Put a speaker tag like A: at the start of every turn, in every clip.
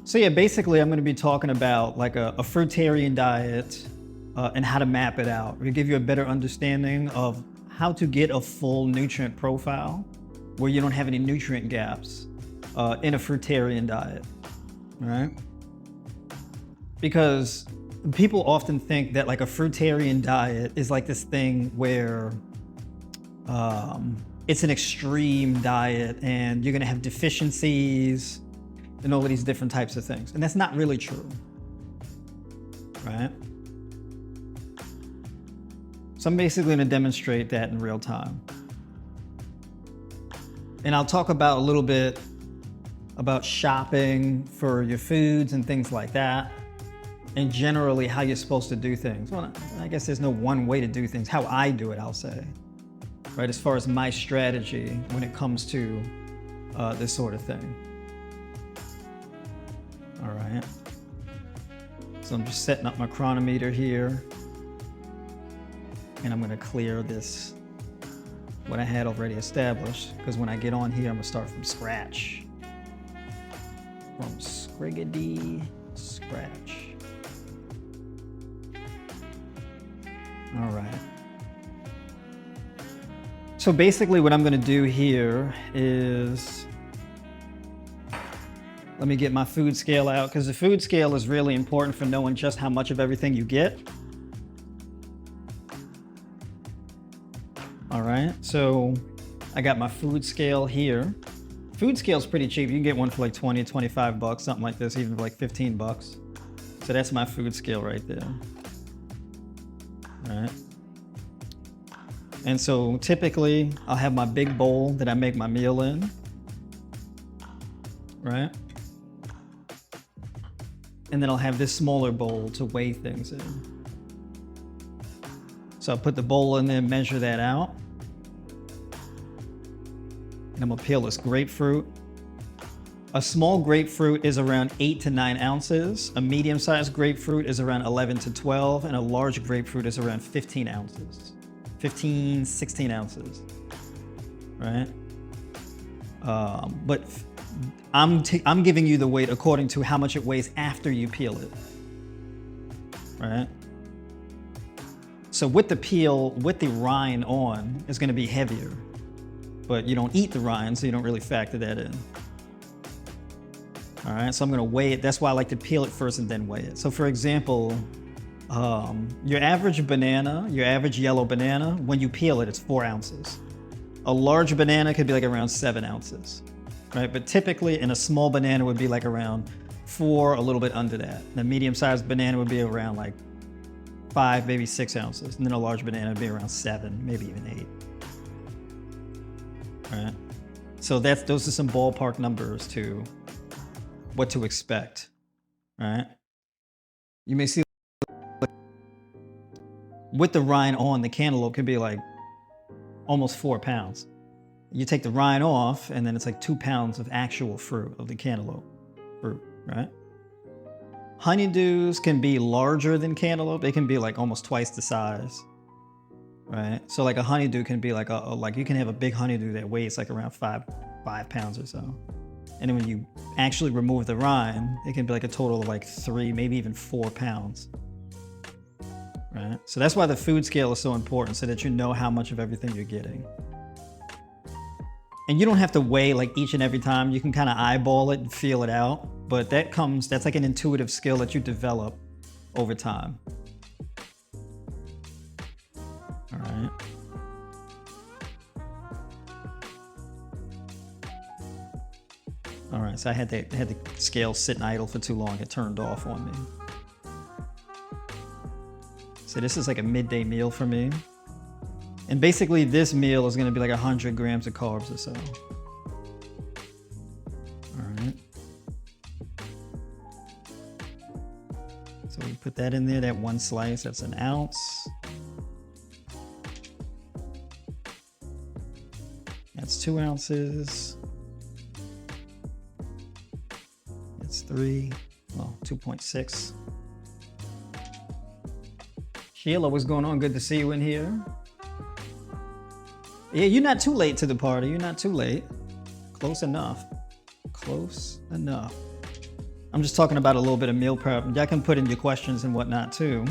A: So yeah, basically I'm going to be talking about like a fruitarian diet and how to map it out. It'll give you a better understanding of how to get a full nutrient profile where you don't have any nutrient gaps in a fruitarian diet, right? Because people often think that like a fruitarian diet is like this thing where it's an extreme diet and you're going to have deficiencies and all of these different types of things. And that's not really true, right? So I'm basically going to demonstrate that in real time. And I'll talk about a little bit about shopping for your foods and things like that, and generally how you're supposed to do things. Well, I guess there's no one way to do things. How I do it, I'll say, right? As far as my strategy when it comes to this sort of thing. All right. So I'm just setting up my chronometer here. And I'm gonna clear this, what I had already established, because when I get on here, I'm gonna start from scratch. From scriggity scratch. All right. So basically what I'm gonna do here is, let me get my food scale out, because the food scale is really important for knowing just how much of everything you get. All right, so I got my food scale here. Food scale is pretty cheap. You can get one for like 20, 25 bucks, something like this, even for like 15 bucks. So that's my food scale right there. All right. And so typically I'll have my big bowl that I make my meal in, right? And then I'll have this smaller bowl to weigh things in. So I'll put the bowl in there, measure that out. And I'm gonna peel this grapefruit. A small grapefruit is around 8 to 9 ounces. A medium-sized grapefruit is around 11 to 12, and a large grapefruit is around 15 ounces. 15, 16 ounces, right? But I'm giving you the weight according to how much it weighs after you peel it, right? So with the peel, with the rind on, it's gonna be heavier, but you don't eat the rind, so you don't really factor that in. All right, so I'm gonna weigh it. That's why I like to peel it first and then weigh it. So for example, your average banana, your average yellow banana, when you peel it, it's 4 ounces. A large banana could be like around 7 ounces, right? But typically in a small banana would be like around 4, a little bit under that. The medium-sized banana would be around like 5, maybe 6 ounces. And then a large banana would be around 7, maybe even 8. All right. So those are some ballpark numbers to what to expect. All right. You may see with the rind on, the cantaloupe can be like almost 4 pounds. You take the rind off, and then it's like 2 pounds of actual fruit of the cantaloupe fruit, right? Honeydews can be larger than cantaloupe. They can be like almost twice the size, right? So like a honeydew can be like like you can have a big honeydew that weighs like around 5 pounds or so. And then when you actually remove the rind, it can be like a total of like 3, maybe even 4 pounds. Right? So that's why the food scale is so important, so that you know how much of everything you're getting. And you don't have to weigh like each and every time. You can kind of eyeball it and feel it out, but that's like an intuitive skill that you develop over time. All right. All right, so I had the scale sitting idle for too long. It turned off on me. So this is like a midday meal for me. And basically this meal is gonna be like 100 grams of carbs or so. All right. So we put that in there, that one slice, that's an ounce. That's 2 ounces. That's 3, well, 2.6. Sheila, what's going on? Good to see you in here. Yeah, you're not too late to the party. You're not too late. Close enough. Close enough. I'm just talking about a little bit of meal prep. Y'all can put in your questions and whatnot too.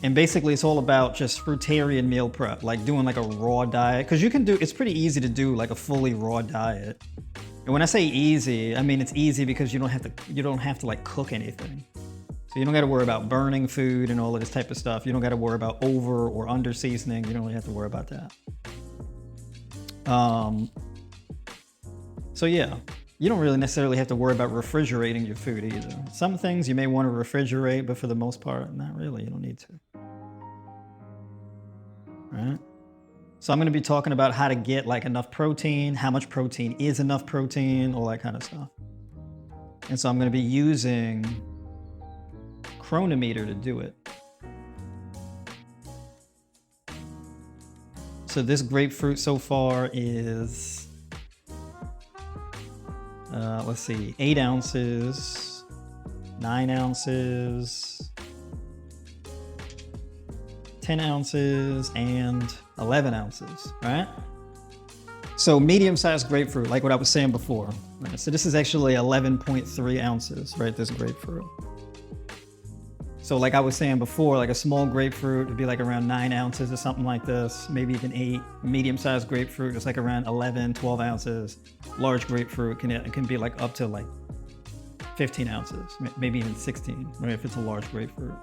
A: And basically it's all about just fruitarian meal prep, like doing like a raw diet. Cause you can do, it's pretty easy to do like a fully raw diet. And when I say easy, I mean, it's easy because you don't have to like cook anything. So you don't got to worry about burning food and all of this type of stuff. You don't got to worry about over or under seasoning. You don't really have to worry about that. So yeah, you don't really necessarily have to worry about refrigerating your food either. Some things you may want to refrigerate, but for the most part, not really. You don't need to. Right? So I'm going to be talking about how to get like enough protein, how much protein is enough protein, all that kind of stuff. And so I'm going to be using Chronometer to do it. So this grapefruit so far is, let's see, 8 ounces, 9 ounces, 10 ounces, and 11 ounces, right? So medium-sized grapefruit, like what I was saying before. Right? So this is actually 11.3 ounces, right, this grapefruit. So like I was saying before, like a small grapefruit would be like around 9 ounces or something like this, maybe even 8. Medium-sized grapefruit is like around 11, 12 ounces. Large grapefruit can be like up to like 15 ounces, maybe even 16, right, if it's a large grapefruit.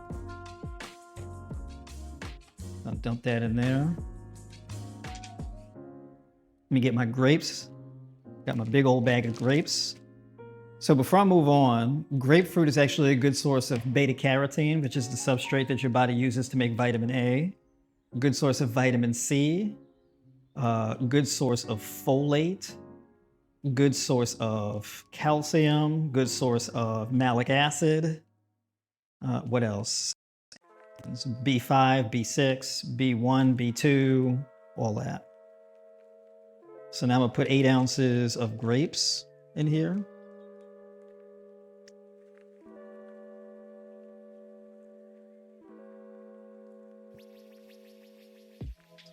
A: I'll dump that in there. Let me get my grapes. Got my big old bag of grapes. So before I move on, grapefruit is actually a good source of beta carotene, which is the substrate that your body uses to make vitamin A. Good source of vitamin C. Good source of folate. Good source of calcium. Good source of malic acid. What else? It's B5, B6, B1, B2, all that. So now I'm gonna put 8 ounces of grapes in here.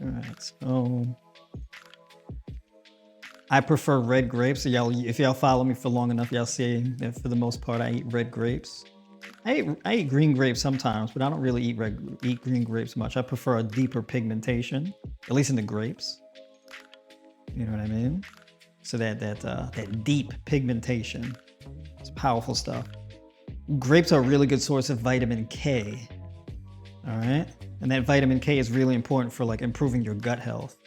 A: All right, so I prefer red grapes. So if y'all follow me for long enough, y'all see that for the most part I eat red grapes. I eat green grapes sometimes, but I don't really eat green grapes much. I prefer a deeper pigmentation, at least in the grapes. You know what I mean? So that deep pigmentation, it's powerful stuff. Grapes are a really good source of vitamin K. All right, and that vitamin K is really important for like improving your gut health,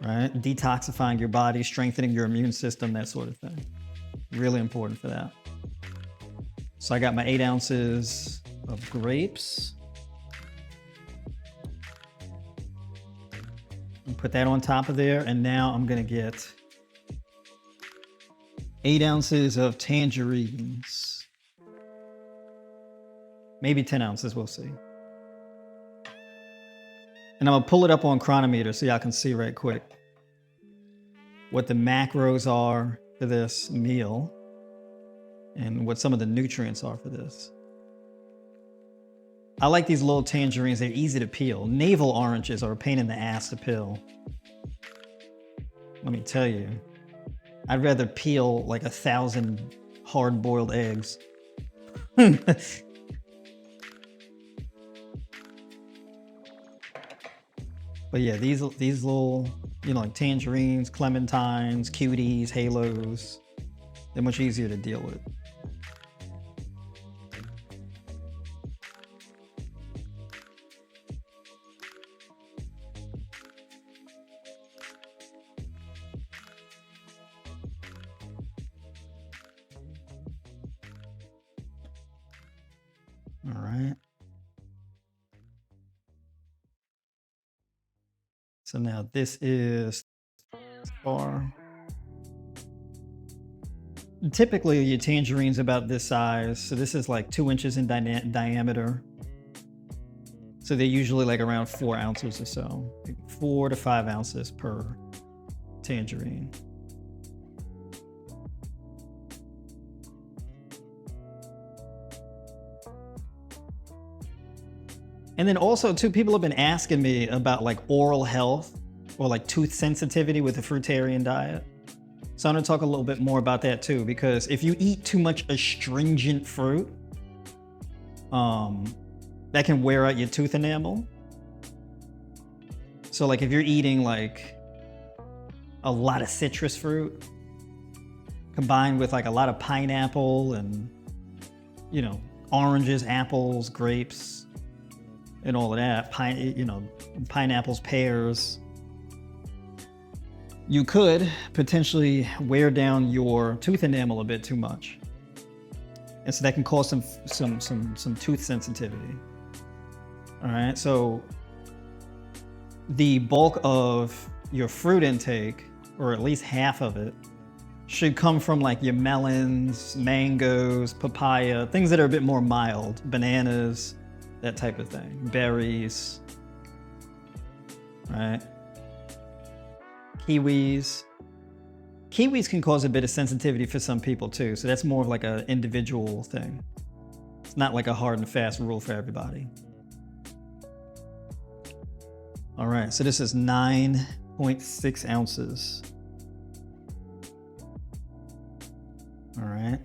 A: right? Detoxifying your body, strengthening your immune system, that sort of thing. Really important for that. So I got my 8 ounces of grapes. And put that on top of there, and now I'm gonna get 8 ounces of tangerines. Maybe 10 ounces, we'll see. And I'm gonna pull it up on Chronometer so y'all can see right quick what the macros are for this meal and what some of the nutrients are for this. I like these little tangerines, they're easy to peel. Navel oranges are a pain in the ass to peel. Let me tell you, I'd rather peel like 1,000 hard-boiled eggs. But yeah, these little, like tangerines, clementines, cuties, halos, they're much easier to deal with. All right. So now this is far. Typically your tangerine's about this size. So this is like 2 inches in diameter. So they're usually like around 4 ounces or so. 4 to 5 ounces per tangerine. And then also too, people have been asking me about like oral health or like tooth sensitivity with the fruitarian diet. So I'm gonna talk a little bit more about that too, because if you eat too much astringent fruit, that can wear out your tooth enamel. So like if you're eating like a lot of citrus fruit combined with like a lot of pineapple and, you know, oranges, apples, grapes, and all of that, pineapples, pears, you could potentially wear down your tooth enamel a bit too much. And so that can cause some tooth sensitivity. All right, so the bulk of your fruit intake, or at least half of it, should come from like your melons, mangoes, papaya, things that are a bit more mild, bananas, that type of thing, berries, right? Kiwis. Kiwis can cause a bit of sensitivity for some people too, so that's more of like an individual thing. It's not like a hard and fast rule for everybody. All right, so this is 9.6 ounces. All right.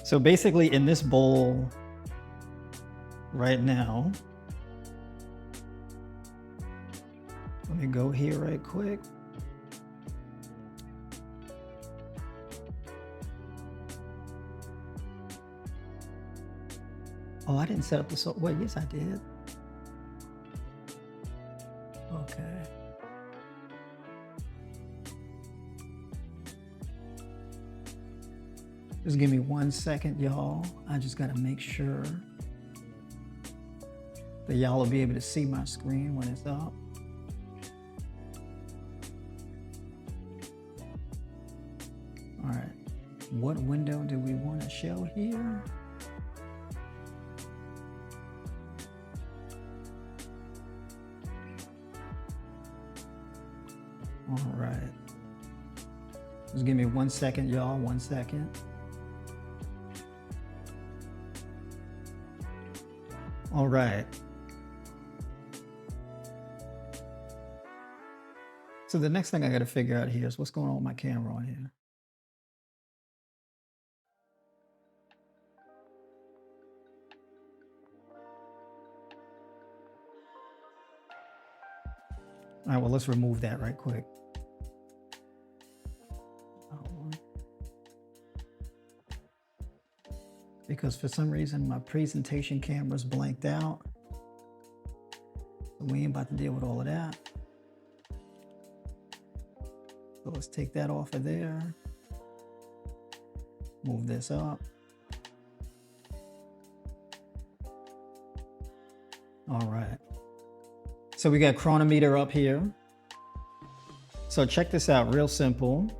A: So basically in this bowl right now, let me go here right quick. Oh, I didn't set up the salt. Wait, yes, I did. Okay. Just give me 1 second, y'all. I just gotta make sure that y'all will be able to see my screen when it's up. All right, what window do we want to show here? All right. Just give me 1 second, y'all, 1 second. All right. So the next thing I got to figure out here is what's going on with my camera on here. All right, well, let's remove that right quick. Because for some reason my presentation camera's blanked out. So we ain't about to deal with all of that. So let's take that off of there. Move this up. All right. So we got chronometer up here. So check this out, real simple.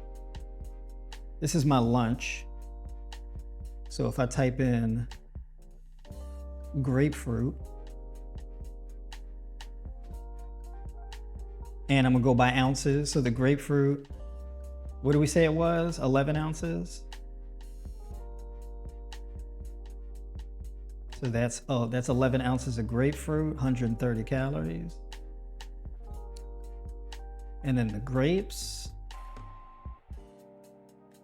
A: This is my lunch. So if I type in grapefruit, and I'm gonna go by ounces. So the grapefruit, what do we say it was? 11 ounces. So that's 11 ounces of grapefruit, 130 calories. And then the grapes,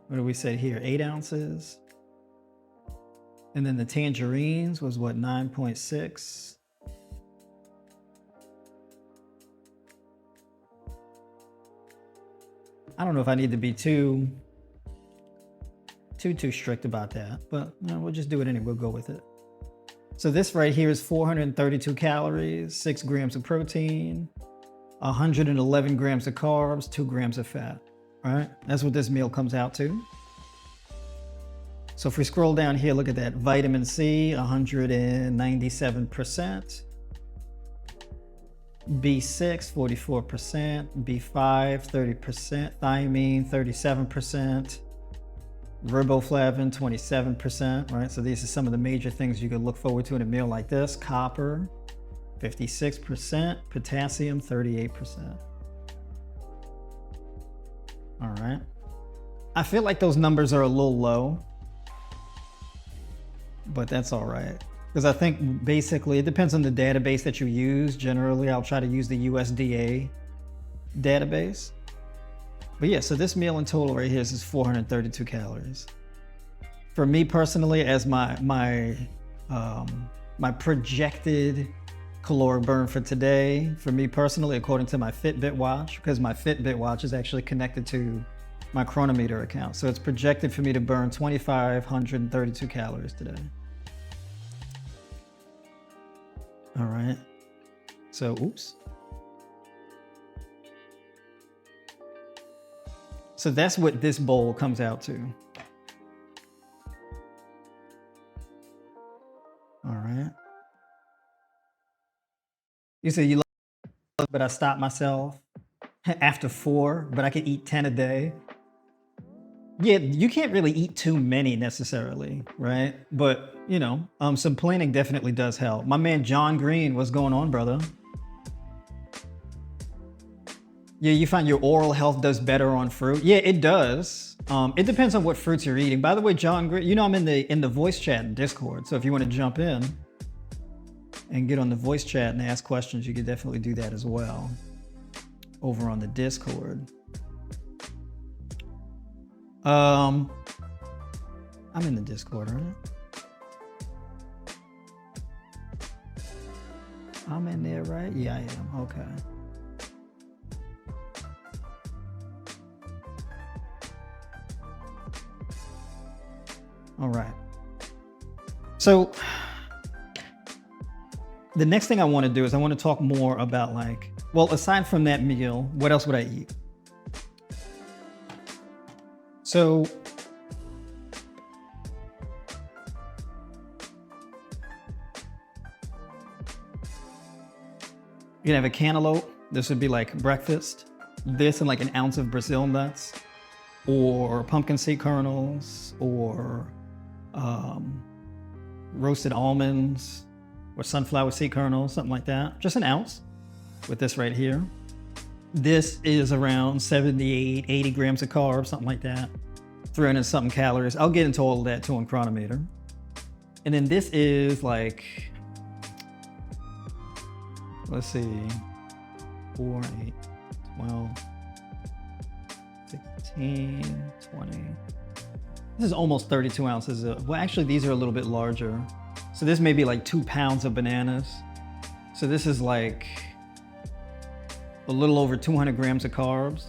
A: what do we say here? 8 ounces. And then the tangerines was what, 9.6. I don't know if I need to be too strict about that, but you know, we'll just do it anyway. We'll go with it. So this right here is 432 calories, 6 grams of protein, 111 grams of carbs, 2 grams of fat. All right, that's what this meal comes out to. So if we scroll down here, look at that. Vitamin C, 197%. B6, 44%. B5, 30%. Thiamine, 37%. Riboflavin, 27%, right? So these are some of the major things you could look forward to in a meal like this. Copper, 56%. Potassium, 38%. All right. I feel like those numbers are a little low, but that's all right. Because I think basically it depends on the database that you use. Generally, I'll try to use the USDA database. But yeah, so this meal in total right here is 432 calories. For me personally, as my projected caloric burn for today, for me personally, according to my Fitbit watch, because my Fitbit watch is actually connected to my chronometer account. So it's projected for me to burn 2,532 calories today. All right. So, oops. So that's what this bowl comes out to. All right. You say you love, but I stopped myself after 4, but I can eat 10 a day. Yeah, you can't really eat too many necessarily, right? But, you know, some planning definitely does help. My man John Green, what's going on, brother? Yeah, you find your oral health does better on fruit? Yeah, it does. It depends on what fruits you're eating. By the way, John Green, you know I'm in the voice chat in Discord, so if you want to jump in and get on the voice chat and ask questions, you can definitely do that as well over on the Discord. I'm in the Discord, right? I'm in there, right? Yeah, I am. Okay. All right. So the next thing I want to do is I want to talk more about, like, well, aside from that meal, what else would I eat? So you can have a cantaloupe. This would be like breakfast. This and like an ounce of Brazil nuts, or pumpkin seed kernels, or roasted almonds, or sunflower seed kernels, something like that. Just an ounce with this right here. This is around 78, 80 grams of carbs, something like that. 300 something calories. I'll get into all of that too on chronometer. And then this is like, let's see, 4, 8, 12, 16, 20. This is almost 32 ounces of, well, actually these are a little bit larger. So this may be like 2 pounds of bananas. So this is like a little over 200 grams of carbs.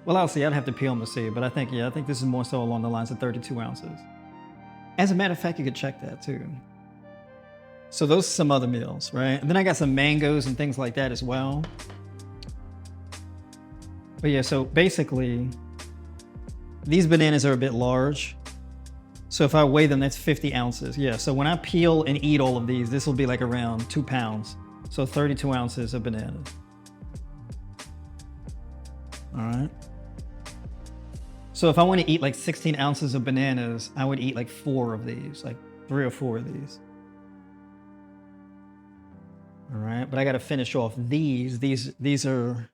A: Well, I'll see, I'd have to peel them to see, but I think this is more so along the lines of 32 ounces. As a matter of fact, you could check that too. So those are some other meals, right? And then I got some mangoes and things like that as well. But yeah, so basically, these bananas are a bit large. So if I weigh them, that's 50 ounces. Yeah, so when I peel and eat all of these, this will be like around 2 pounds. So 32 ounces of bananas. All right. So if I want to eat like 16 ounces of bananas, I would eat like 4 of these, like 3 or 4 of these. All right, but I got to finish off these. These are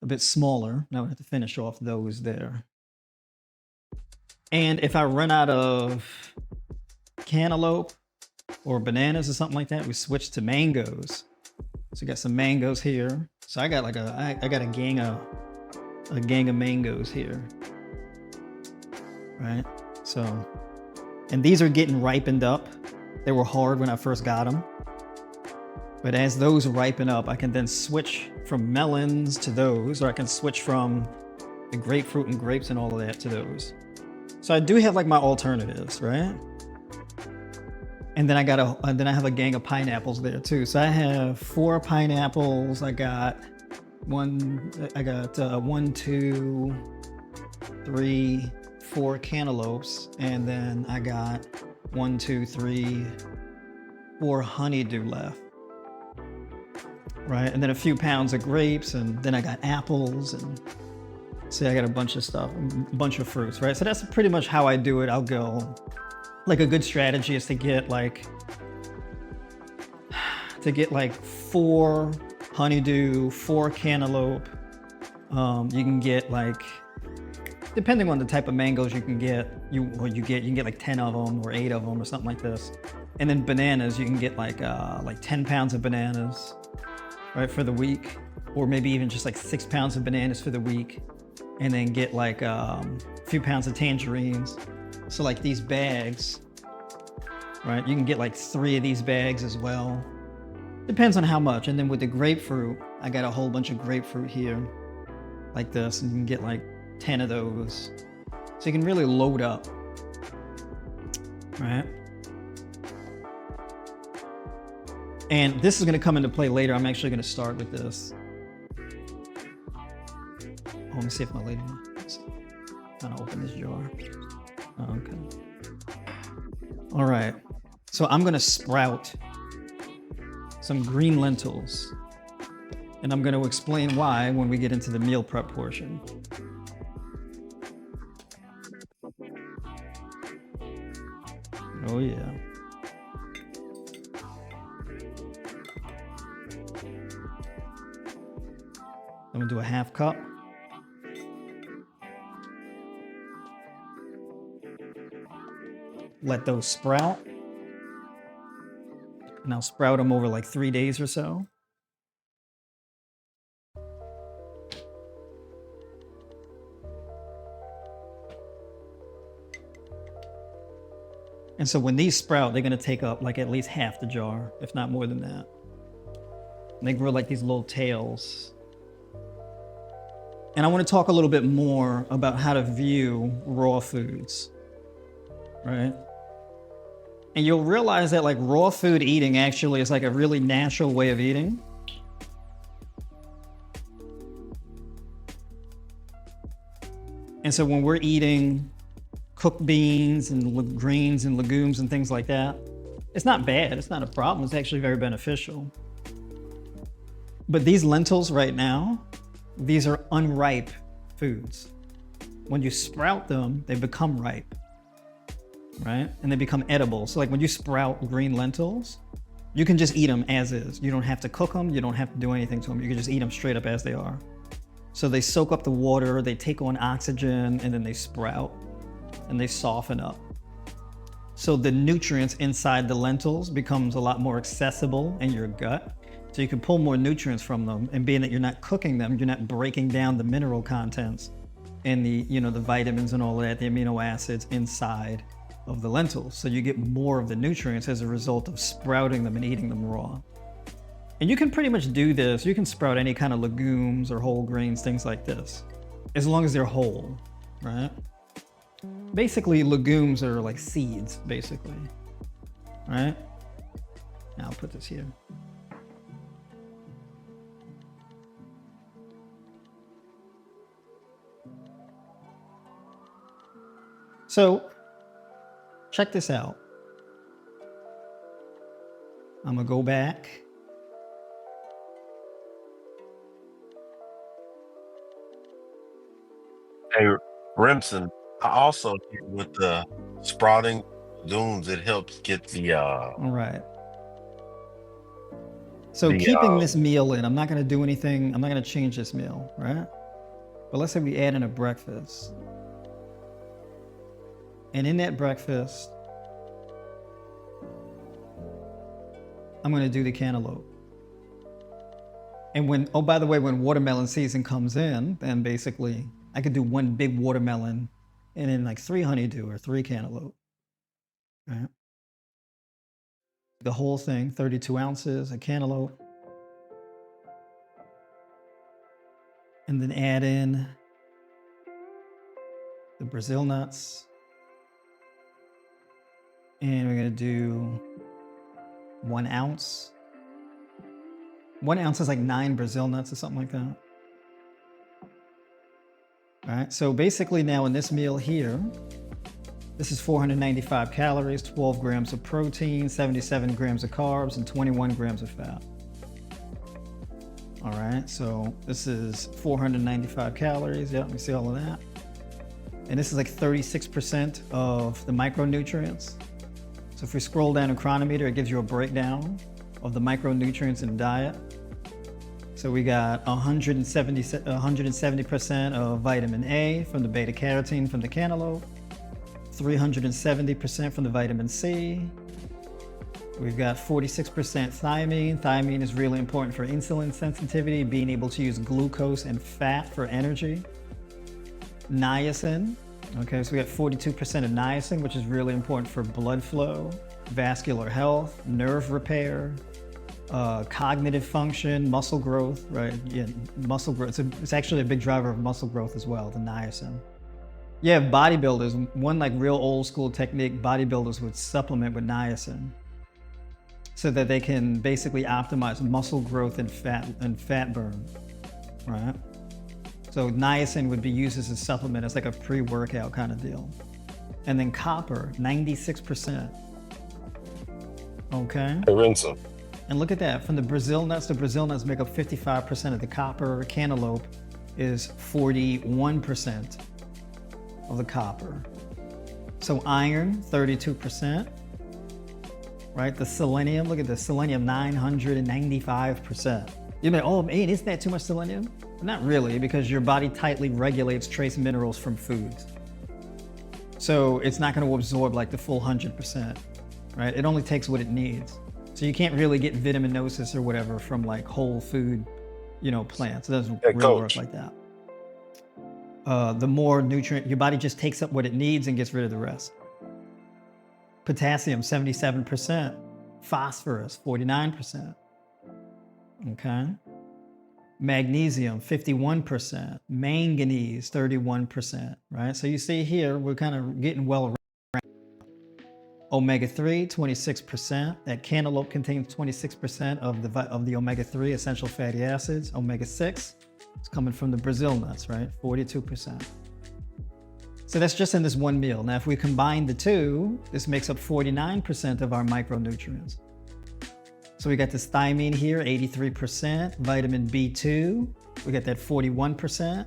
A: a bit smaller. Now I have to finish off those there. And if I run out of cantaloupe or bananas or something like that, we switch to mangoes. So we got some mangoes here. So I got like I got a gang of mangoes here. Right? So, and these are getting ripened up. They were hard when I first got them. But as those ripen up, I can then switch from melons to those, or I can switch from the grapefruit and grapes and all of that to those. So I do have like my alternatives, right? And then I have a gang of pineapples there too. So I have 4 pineapples. I got 1, 2, 3, 4 cantaloupes, and then I got 1, 2, 3, 4 honeydew left. Right, and then a few pounds of grapes, and then I got apples, and see, I got a bunch of stuff, a bunch of fruits, right? So that's pretty much how I do it. I'll go, like, a good strategy is to get like 4 honeydew, 4 cantaloupe. You can get like, depending on the type of mangoes you can get, you can get like 10 of them or 8 of them or something like this. And then bananas, you can get like 10 pounds of bananas, right, for the week, or maybe even just like 6 pounds of bananas for the week. and then get like a few pounds of tangerines. So like these bags, right? You can get like 3 of these bags as well. Depends on how much. And then with the grapefruit, I got a whole bunch of grapefruit here like this, and you can get like 10 of those. So you can really load up, right? And this is going to come into play later. I'm actually going to start with this. Oh, let me see if my lady wants to open this jar. Oh, okay. All right. So I'm going to sprout some green lentils, and I'm going to explain why when we get into the meal prep portion. Oh yeah. I'm gonna do a 1/2 cup. Let those sprout. And I'll sprout them over like 3 days or so. And so when these sprout, they're gonna take up like at least half the jar, if not more than that. And they grow like these little tails. And I want to talk a little bit more about how to view raw foods, right? And you'll realize that like raw food eating actually is like a really natural way of eating. And so when we're eating cooked beans and greens and legumes and things like that, it's not bad, it's not a problem, it's actually very beneficial. But these lentils right now, these are unripe foods. When you sprout them, they become ripe, right? And they become edible. So like when you sprout green lentils, you can just eat them as is. You don't have to cook them. You don't have to do anything to them. You can just eat them straight up as they are. So they soak up the water, they take on oxygen, and then they sprout and they soften up. So the nutrients inside the lentils becomes a lot more accessible in your gut. So you can pull more nutrients from them, and being that you're not cooking them, you're not breaking down the mineral contents and the, you know, the vitamins and all of that, the amino acids inside of the lentils. So you get more of the nutrients as a result of sprouting them and eating them raw. And you can pretty much do this. You can sprout any kind of legumes or whole grains, things like this, as long as they're whole, right? Basically, legumes are like seeds, basically, right? Now I'll put this here. So check this out. I'm gonna go back.
B: Hey, Remsen, I also hear with the sprouting legumes, it helps get
A: All right. So
B: the
A: keeping this meal in, I'm not gonna do anything. I'm not gonna change this meal, right? But let's say we add in a breakfast. And in that breakfast, I'm gonna do the cantaloupe. And when, oh, by the way, when watermelon season comes in, then basically I could do 1 big watermelon and then like 3 honeydew or 3 cantaloupe, right? The whole thing, 32 ounces of cantaloupe. And then add in the Brazil nuts. And we're gonna do 1 ounce. 1 ounce is like 9 Brazil nuts or something like that. All right, so basically now in this meal here, this is 495 calories, 12 grams of protein, 77 grams of carbs, and 21 grams of fat. All right, so this is 495 calories. Yeah, let me see all of that. And this is like 36% of the micronutrients. So if we scroll down a chronometer, it gives you a breakdown of the micronutrients in the diet. So we got 170% of vitamin A from the beta carotene from the cantaloupe, 370% from the vitamin C. We've got 46% thiamine. Thiamine is really important for insulin sensitivity, being able to use glucose and fat for energy. Niacin. Okay, so we got 42% of niacin, which is really important for blood flow, vascular health, nerve repair, cognitive function, muscle growth, right? Yeah, muscle growth. It's actually a big driver of muscle growth as well, the niacin. Yeah, bodybuilders, one like real old school technique, bodybuilders would supplement with niacin so that they can basically optimize muscle growth and fat burn, right? So niacin would be used as a supplement. It's like a pre-workout kind of deal. And then copper, 96%. Okay.
B: Hey, Renzo.
A: And look at that, from the Brazil nuts make up 55% of the copper. Cantaloupe is 41% of the copper. So iron, 32%, right? The selenium, look at the selenium, 995%. You may, oh man, isn't that too much selenium? Not really, because your body tightly regulates trace minerals from foods. So it's not gonna absorb like the full 100%, right? It only takes what it needs. So you can't really get vitaminosis or whatever from like whole food, plants. It doesn't really work like that. The more nutrient, your body just takes up what it needs and gets rid of the rest. Potassium, 77%. Phosphorus, 49%. Okay. Magnesium, 51%. Manganese, 31%, right? So you see here, we're kind of getting well around. Omega-3, 26%. That cantaloupe contains 26% of the omega-3 essential fatty acids. Omega-6, it's coming from the Brazil nuts, right? 42%. So that's just in this one meal. Now, if we combine the two, this makes up 49% of our micronutrients. So we got this thiamine here, 83%. Vitamin B2, we got that 41%,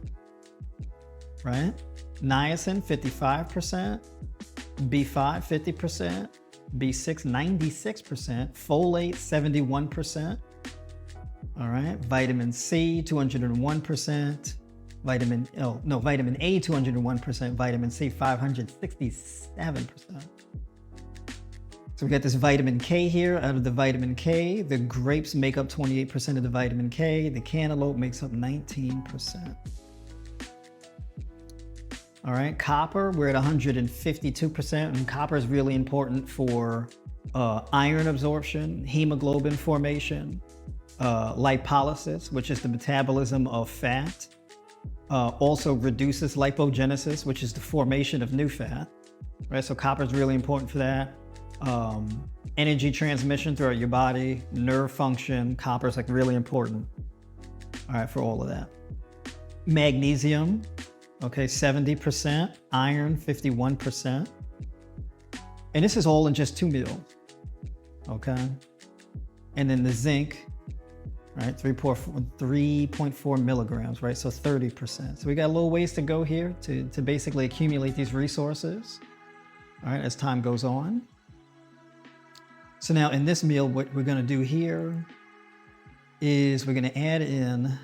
A: right? Niacin, 55%. B5, 50%. B6, 96%. Folate, 71%. All right, vitamin C, 201%. Vitamin A, 201%. Vitamin C, 567%. So we got this vitamin K here. Out of the vitamin K, the grapes make up 28% of the vitamin K. The cantaloupe makes up 19%. All right, copper, we're at 152%, and copper is really important for iron absorption, hemoglobin formation, lipolysis, which is the metabolism of fat, also reduces lipogenesis, which is the formation of new fat, right? So copper is really important for that. Energy transmission throughout your body, nerve function, copper is like really important, all right, for all of that. Magnesium, okay, 70%, iron, 51%. And this is all in just 2 meals, okay? And then the zinc, right, 3.4 milligrams, right? So 30%. So we got a little ways to go here to basically accumulate these resources, all right, as time goes on. So now in this meal, what we're gonna do here is we're gonna add in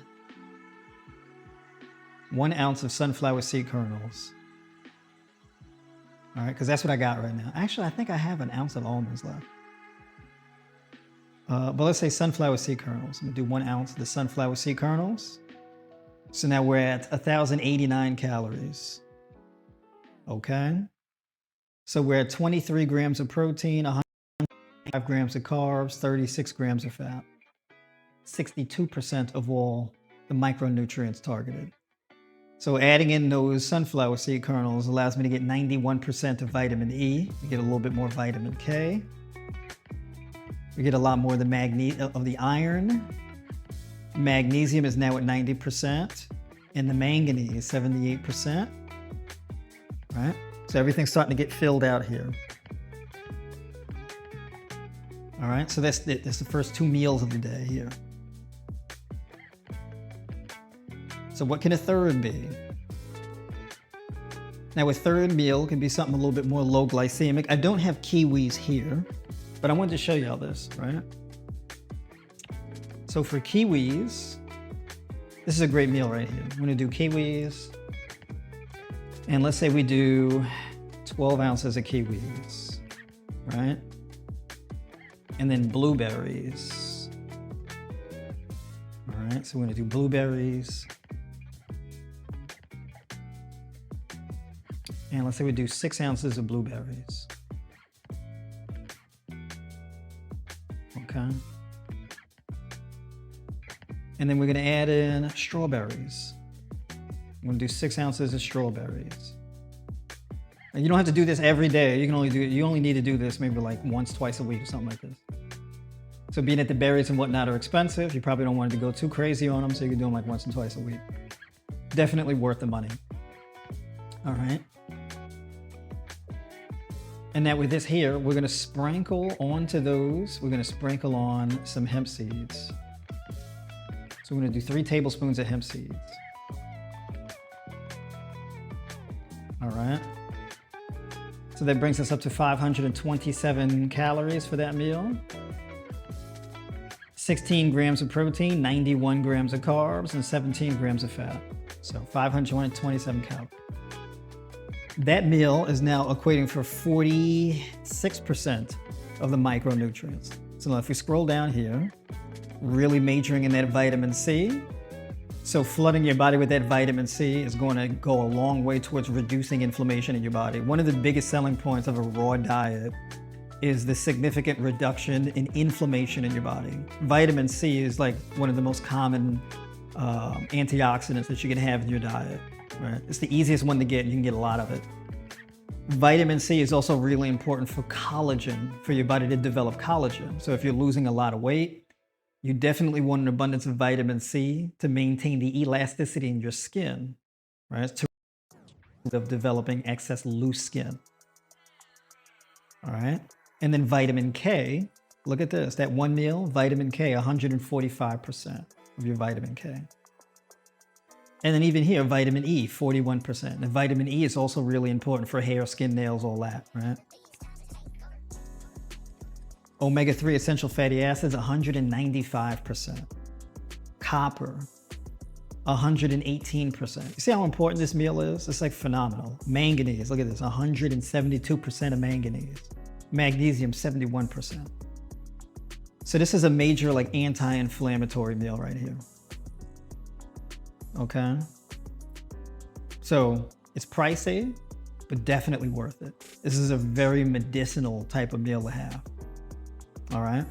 A: 1 ounce of sunflower seed kernels. All right, because that's what I got right now. Actually, I think I have 1 ounce of almonds left. But let's say sunflower seed kernels. I'm gonna do 1 ounce of the sunflower seed kernels. So now we're at 1,089 calories. Okay. So we're at 23 grams of protein, 105 grams of carbs, 36 grams of fat. 62% of all the micronutrients targeted. So adding in those sunflower seed kernels allows me to get 91% of vitamin E. We get a little bit more vitamin K. We get a lot more of the iron. Magnesium is now at 90%, and the manganese, 78%. Right? So everything's starting to get filled out here. All right, so that's the first 2 meals of the day here. So what can a third be? Now a third meal can be something a little bit more low glycemic. I don't have kiwis here, but I wanted to show you all this, right? So for kiwis, this is a great meal right here. I'm gonna do kiwis, and let's say we do 12 ounces of kiwis, right? And then blueberries. All right, so we're gonna do blueberries. And let's say we do 6 ounces of blueberries. Okay. And then we're gonna add in strawberries. I'm gonna do 6 ounces of strawberries. And you don't have to do this every day. You only need to do this maybe like once, twice a week or something like this. So being that the berries and whatnot are expensive, you probably don't want to go too crazy on them, so you can do them like once and twice a week. Definitely worth the money. All right. And now with this here, we're gonna sprinkle onto those, we're gonna sprinkle on some hemp seeds. So we're gonna do 3 tablespoons of hemp seeds. All right. So that brings us up to 527 calories for that meal. 16 grams of protein, 91 grams of carbs, and 17 grams of fat. So 527 calories. That meal is now equating for 46% of the micronutrients. So now if we scroll down here, really majoring in that vitamin C. So flooding your body with that vitamin C is going to go a long way towards reducing inflammation in your body. One of the biggest selling points of a raw diet is the significant reduction in inflammation in your body. Vitamin C is like one of the most common antioxidants that you can have in your diet. Right? It's the easiest one to get, and you can get a lot of it. Vitamin C is also really important for collagen, for your body to develop collagen. So if you're losing a lot of weight, you definitely want an abundance of vitamin C to maintain the elasticity in your skin, right? Of developing excess loose skin. All right. And then vitamin K, look at this, that one meal, vitamin K, 145% of your vitamin K. And then even here, vitamin E, 41%. And vitamin E is also really important for hair, skin, nails, all that, right? Omega-3 essential fatty acids, 195%. Copper, 118%. You see how important this meal is? It's like phenomenal. Manganese, look at this, 172% of manganese. Magnesium, 71%. So this is a major like anti-inflammatory meal right here. Okay. So it's pricey, but definitely worth it. This is a very medicinal type of meal to have. All right.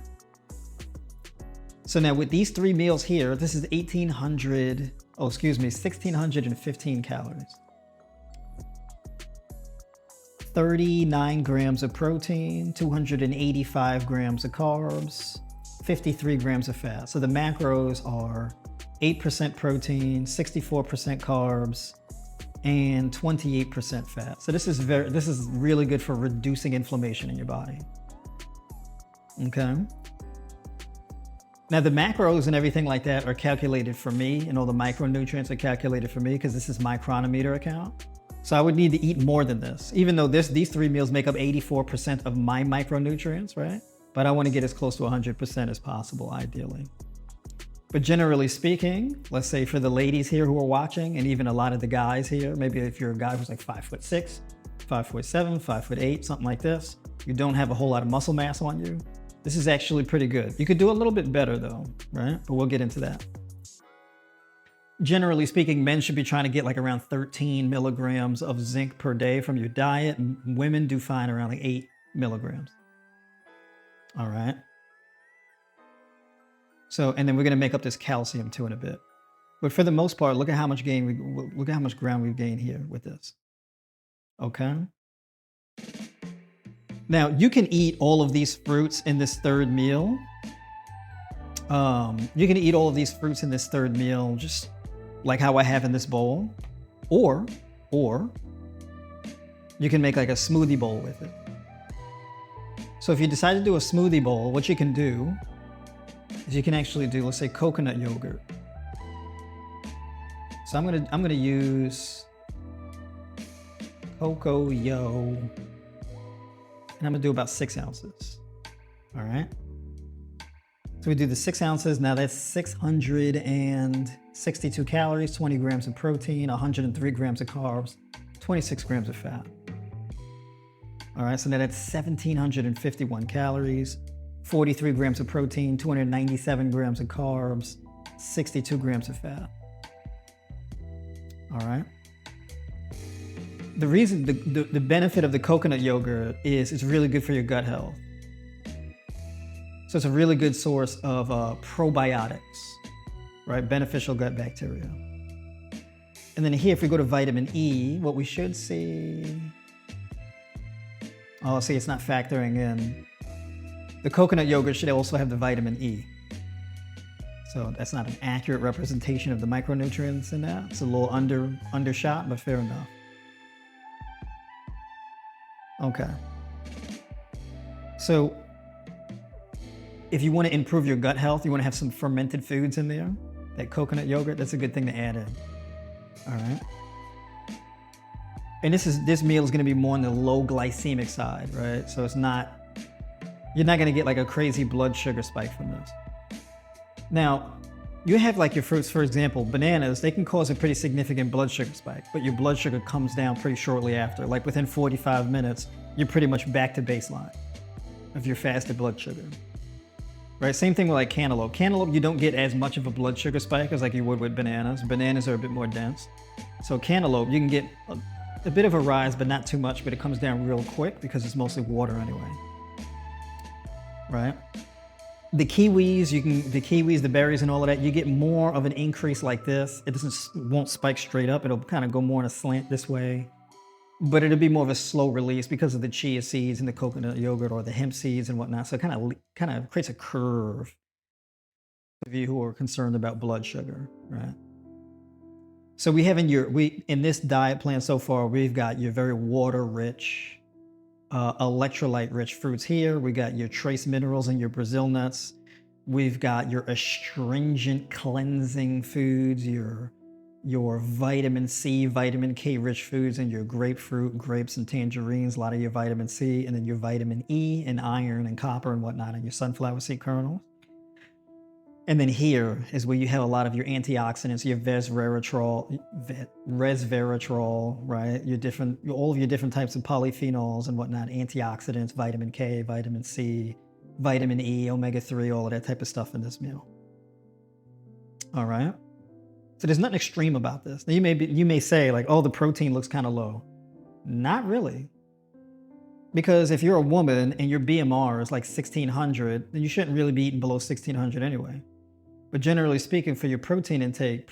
A: So now with these 3 meals here, this is 1,615 calories. 39 grams of protein, 285 grams of carbs, 53 grams of fat. So the macros are 8% protein, 64% carbs, and 28% fat. So this is really good for reducing inflammation in your body. Okay. Now the macros and everything like that are calculated for me, and all the micronutrients are calculated for me because this is my chronometer account. So I would need to eat more than this, even though these 3 meals make up 84% of my micronutrients, right? But I want to get as close to 100% as possible, ideally. But generally speaking, let's say for the ladies here who are watching, and even a lot of the guys here, maybe if you're a guy who's like 5'6", 5'7", 5'8", something like this, you don't have a whole lot of muscle mass on you, this is actually pretty good. You could do a little bit better though, right? But we'll get into that. Generally speaking, men should be trying to get like around 13 milligrams of zinc per day from your diet, and women do fine around like 8 milligrams. All right. So, and then we're going to make up this calcium too in a bit. But for the most part, look at how much look at how much ground we've gained here with this. Okay. Now you can eat all of these fruits in this 3rd meal. You can eat all of these fruits in this 3rd meal, just like how I have in this bowl, or you can make like a smoothie bowl with it. So if you decide to do a smoothie bowl, what you can do is you can actually do, let's say, coconut yogurt. So I'm gonna use Coco-Yo, and I'm gonna do about 6 ounces. All right. So we do the 6 ounces. Now that's 662 calories, 20 grams of protein, 103 grams of carbs, 26 grams of fat. All right, so now that's 1,751 calories, 43 grams of protein, 297 grams of carbs, 62 grams of fat. All right. the reason, the benefit of the coconut yogurt is it's really good for your gut health. So it's a really good source of probiotics, right? Beneficial gut bacteria. And then here, if we go to vitamin E, what we should see, oh, see, it's not factoring in. The coconut yogurt should also have the vitamin E. So that's not an accurate representation of the micronutrients in that. It's a little undershot, but fair enough. Okay. So if you want to improve your gut health, you want to have some fermented foods in there, that coconut yogurt, that's a good thing to add in. All right. And this meal is going to be more on the low glycemic side, right? So it's not, you're not going to get like a crazy blood sugar spike from this. Now, you have like your fruits, for example, bananas, they can cause a pretty significant blood sugar spike, but your blood sugar comes down pretty shortly after. Like within 45 minutes, you're pretty much back to baseline of your fasted blood sugar. Right, same thing with like cantaloupe. Cantaloupe, you don't get as much of a blood sugar spike as like you would with bananas. Bananas are a bit more dense. So cantaloupe, you can get a bit of a rise, but not too much, but it comes down real quick because it's mostly water anyway. Right? The kiwis, the berries and all of that, you get more of an increase like this. It won't spike straight up. It'll kind of go more in a slant this way. But it'll be more of a slow release because of the chia seeds and the coconut yogurt or the hemp seeds and whatnot. So it kind of creates a curve of you who are concerned about blood sugar, right? So we have in this diet plan so far, we've got your very water-rich, electrolyte-rich fruits here. We got your trace minerals and your Brazil nuts. We've got your astringent cleansing foods, your vitamin C, vitamin K rich foods, and your grapefruit, grapes, and tangerines, a lot of your vitamin C, and then your vitamin E and iron and copper and whatnot, and your sunflower seed kernels. And then here is where you have a lot of your antioxidants, your resveratrol, right? All of your different types of polyphenols and whatnot, antioxidants, vitamin K, vitamin C, vitamin E, omega-3, all of that type of stuff in this meal. All right. So there's nothing extreme about this. Now you may say like, oh, the protein looks kind of low. Not really. Because if you're a woman and your BMR is like 1600, then you shouldn't really be eating below 1600 anyway. But generally speaking, for your protein intake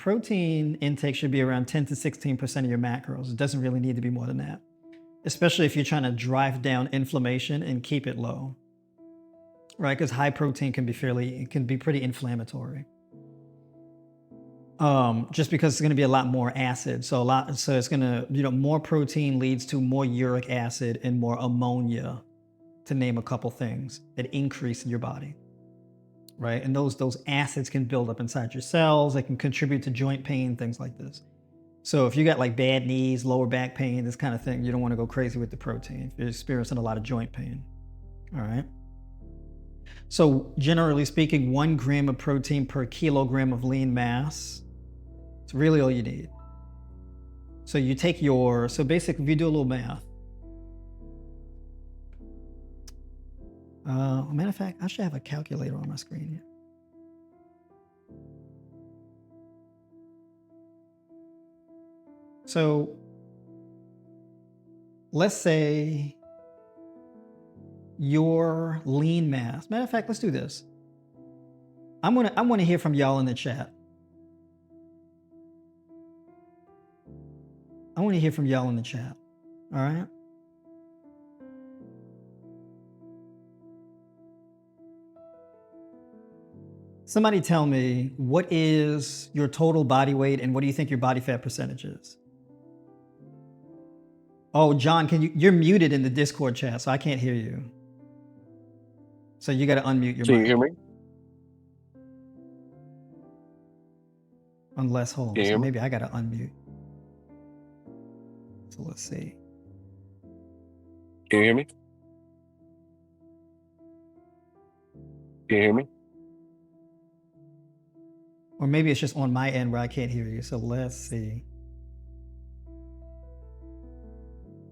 A: should be around 10 to 16% of your macros. It doesn't really need to be more than that, especially if you're trying to drive down inflammation and keep it low, right? Because high protein can be pretty inflammatory. Just because it's going to be a lot more acid. So it's going to, more protein leads to more uric acid and more ammonia, to name a couple things that increase in your body, right? And those acids can build up inside your cells. They can contribute to joint pain, things like this. So if you got like bad knees, lower back pain, this kind of thing, you don't want to go crazy with the protein. If you're experiencing a lot of joint pain, all right? So generally speaking, 1 gram of protein per kilogram of lean mass. It's really all you need. So you take so basically, if you do a little math. Matter of fact, I should have a calculator on my screen here. So let's say your lean mass. Matter of fact, let's do this. I want to hear from y'all in the chat. I want to hear from y'all in the chat. All right. Somebody tell me, what is your total body weight and what do you think your body fat percentage is? Oh, John, you're muted in the Discord chat, so I can't hear you. So you got to unmute your mic.
C: Can you hear me?
A: Unless, hold on, so maybe I got to unmute. So let's see.
C: Can you hear me? Can you hear me?
A: Or maybe it's just on my end where I can't hear you. So let's see.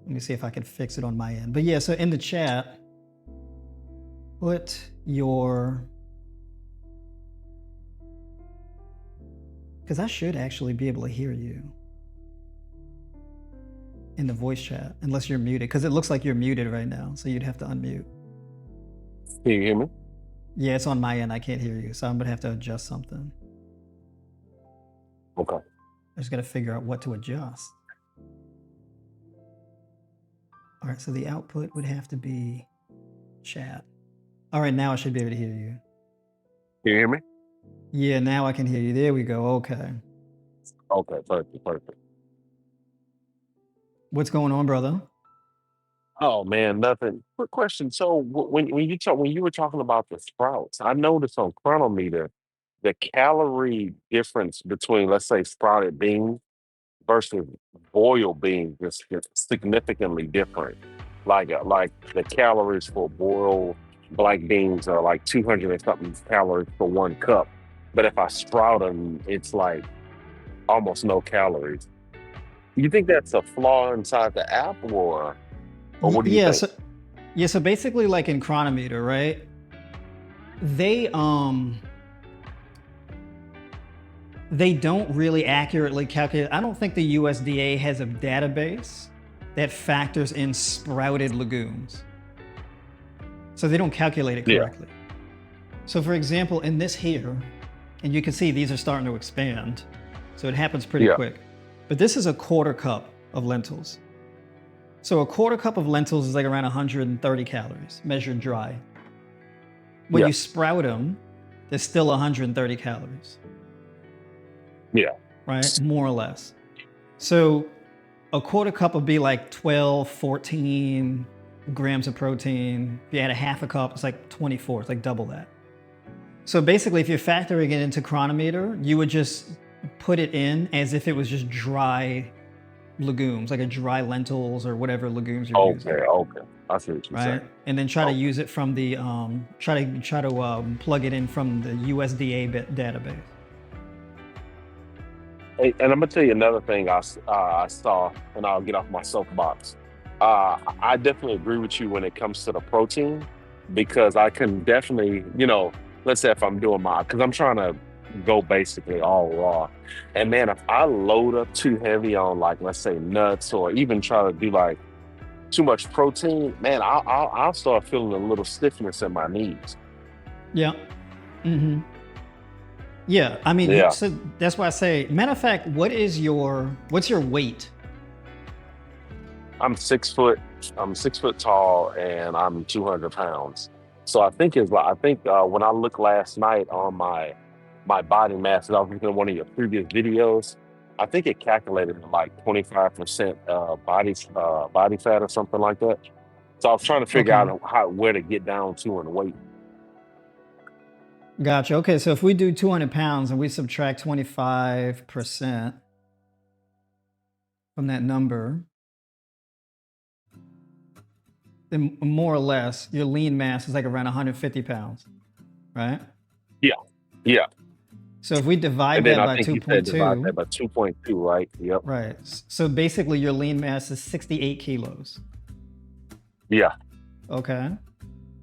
A: Let me see if I can fix it on my end. But yeah, so in the chat, put your, because I should actually be able to hear you. in the voice chat, unless you're muted, because it looks like you're muted right now. So you'd have to unmute.
C: Can you hear me?
A: Yeah, it's on my end. I can't hear you. So I'm going to have to adjust something.
C: Okay.
A: I just got to figure out what to adjust. All right, so the output would have to be chat. All right, now I should be able to hear you.
C: Can you hear me?
A: Yeah, now I can hear you. There we go. Okay.
C: Okay, perfect.
A: What's going on, brother?
C: Oh man, nothing. Quick question. So when you were talking about the sprouts, I noticed on Chronometer the calorie difference between, let's say, sprouted beans versus boiled beans is significantly different. Like the calories for boiled black beans are like 200 and something calories for 1 cup, but if I sprout them, it's like almost no calories. You think that's a flaw inside the app, or what do you
A: Yeah,
C: think?
A: so basically like in Chronometer, right? They don't really accurately calculate. I don't think the USDA has a database that factors in sprouted legumes. So they don't calculate it
C: Yeah,
A: correctly. So for example, in this here, and you can see these are starting to expand. So it happens pretty
C: yeah,
A: quick. But this is a 1/4 cup of lentils. So a 1/4 cup of lentils is like around 130 calories, measured dry. When
C: yeah,
A: you sprout them, there's still 130 calories,
C: yeah.
A: right? More or less. So a 1/4 cup would be like 12, 14 grams of protein. If you add a 1/2 cup, it's like 24. It's like double that. So basically, if you're factoring it into Chronometer, you would just put it in as if it was just dry legumes, like a dry lentils or whatever legumes you're using,
C: Okay. I see what you're saying.
A: right? And then try to
C: Okay.
A: use it from the try to plug it in from the USDA database.
C: Hey, and I'm gonna tell you another thing I saw, and I'll get off my soapbox. I definitely agree with you when it comes to the protein, because I can definitely, let's say if I'm doing because I'm trying to go basically all raw, and man, if I load up too heavy on, like, let's say nuts, or even try to do like too much protein, man, I'll start feeling a little stiffness in my knees.
A: Yeah. Mm-hmm. Yeah. I mean,
C: Yeah,
A: so that's why I say. Matter of fact, what's your weight?
C: I'm 6 foot. I'm 6 foot tall, and I'm 200 pounds. So I think when I looked last night on my body mass, and I was looking at one of your previous videos, I think it calculated to like 25% body fat or something like that. So I was trying to figure
A: Okay.
C: out where to get down to in weight.
A: Gotcha. Okay. So if we do 200 pounds and we subtract 25% from that number, then more or less your lean mass is like around 150 pounds, right?
C: Yeah, yeah.
A: So if we divide
C: And then
A: that
C: I
A: by
C: think you said divide
A: 2.2,
C: that by 2.2, right? Yep.
A: right? So basically your lean mass is 68 kilos.
C: Yeah,
A: Okay.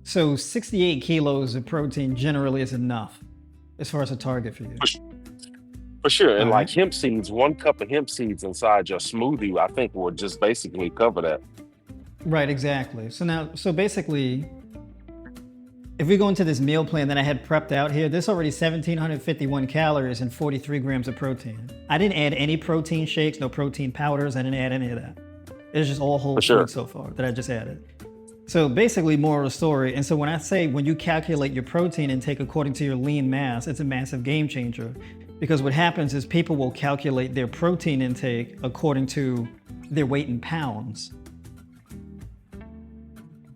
A: So 68 kilos of protein generally is enough as far as a target for you.
C: for, s- for sure.
A: All
C: And
A: right.
C: like hemp seeds, 1 cup of hemp seeds inside your smoothie, I think would just basically cover that.
A: Right, exactly. So basically, if we go into this meal plan that I had prepped out here, there's already 1,751 calories and 43 grams of protein. I didn't add any protein shakes, no protein powders. I didn't add any of that. It's just all whole
C: For sure.
A: food so far that I just added. So basically, moral of the story. And so when I say when you calculate your protein intake according to your lean mass, it's a massive game changer. Because what happens is people will calculate their protein intake according to their weight in pounds.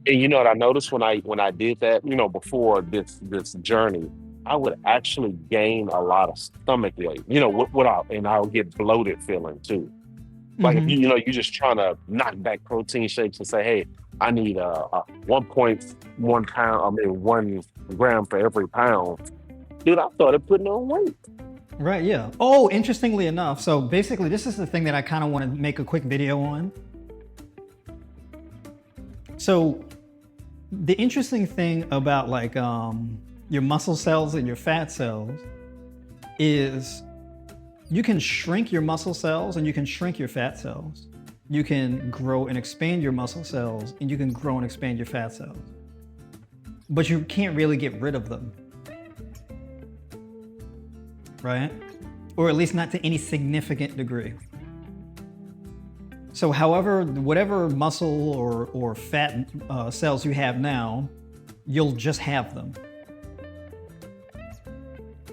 C: And you know what I noticed when I did that, before this journey, I would actually gain a lot of stomach weight. And I'll get bloated feeling too. Like if
A: Hmm.
C: you're just trying to knock back protein shakes and say, hey, I need a 1.1 pound, 1 gram for every pound. Dude, I started putting on weight.
A: Right, yeah. Oh, interestingly enough, so basically this is the thing that I kind of want to make a quick video on. So the interesting thing about like your muscle cells and your fat cells is you can shrink your muscle cells and you can shrink your fat cells. you can grow and expand your muscle cells, and you can grow and expand your fat cells. But you can't really get rid of them, right? Or at least not to any significant degree. So however, whatever muscle or fat cells you have now, you'll just have them.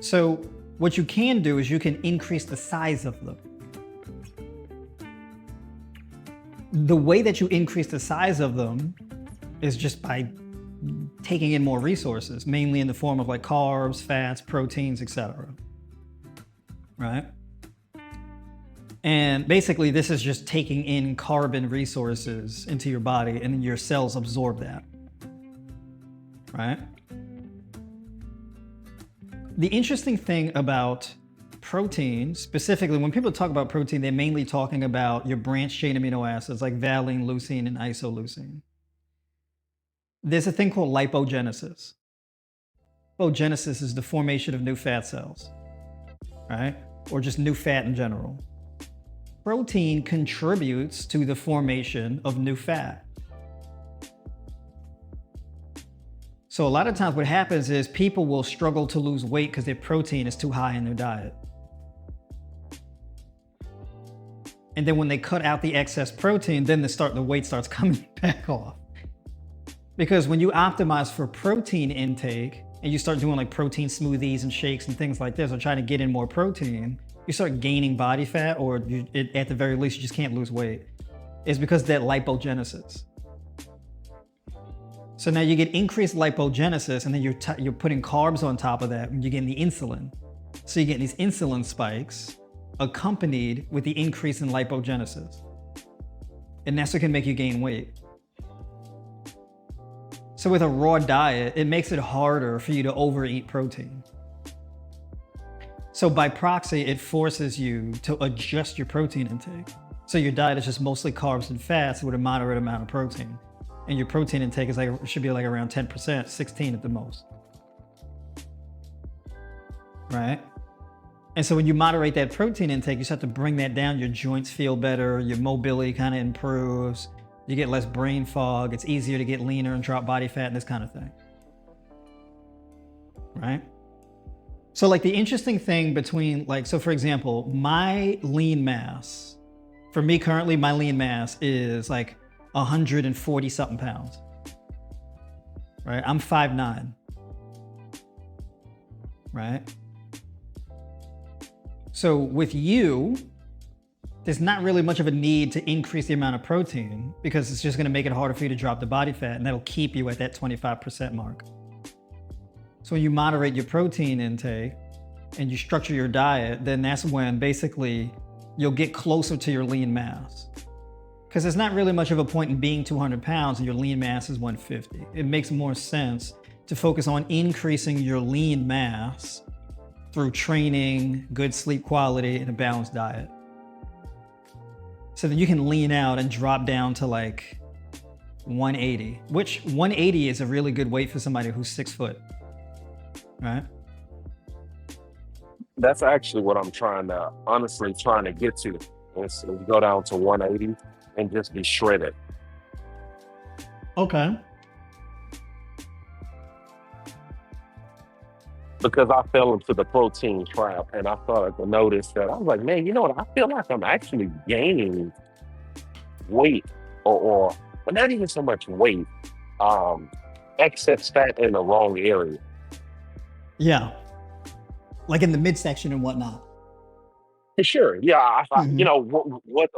A: So what you can do is you can increase the size of them. The way that you increase the size of them is just by taking in more resources, mainly in the form of like carbs, fats, proteins, etc. Right? And basically this is just taking in carbon resources into your body, and then your cells absorb that. Right? The interesting thing about protein, specifically when people talk about protein, they're mainly talking about your branched chain amino acids like valine, leucine, and isoleucine. There's a thing called lipogenesis. Lipogenesis is the formation of new fat cells, right? Or just new fat in general. Protein contributes to the formation of new fat. So a lot of times what happens is people will struggle to lose weight because their protein is too high in their diet. And then when they cut out the excess protein, then the weight starts coming back off. Because when you optimize for protein intake and you start doing like protein smoothies and shakes and things like this, or trying to get in more protein, you start gaining body fat, or at the very least, you just can't lose weight. It's because of that lipogenesis. So now you get increased lipogenesis, and then you're putting carbs on top of that, and you're getting the insulin. So you get these insulin spikes accompanied with the increase in lipogenesis. And that's what can make you gain weight. So with a raw diet, it makes it harder for you to overeat protein. So by proxy, it forces you to adjust your protein intake. So your diet is just mostly carbs and fats with a moderate amount of protein. And your protein intake should be like around 10%, 16 at the most. Right? And so when you moderate that protein intake, you start to bring that down. Your joints feel better, your mobility kind of improves, you get less brain fog, it's easier to get leaner and drop body fat and this kind of thing. Right? So like the interesting thing between so for example, my lean mass, for me currently, my lean mass is like 140 something pounds. Right? I'm 5'9". Right? So with you, there's not really much of a need to increase the amount of protein, because it's just going to make it harder for you to drop the body fat, and that'll keep you at that 25% mark. So when you moderate your protein intake and you structure your diet, then that's when basically you'll get closer to your lean mass. Because there's not really much of a point in being 200 pounds and your lean mass is 150. It makes more sense to focus on increasing your lean mass through training, good sleep quality, and a balanced diet. So then you can lean out and drop down to like 180, which 180 is a really good weight for somebody who's 6 foot, right?
C: That's actually what I'm honestly trying to get to. Is go down to 180 and just be shredded.
A: Okay.
C: Because I fell into the protein trap, and I started to notice that I was like, man, you know what? I feel like I'm actually gaining weight, or not even so much weight, excess fat in the wrong area.
A: Yeah. Like in the midsection and whatnot.
C: For sure, yeah.
A: Mhm.
C: You know, what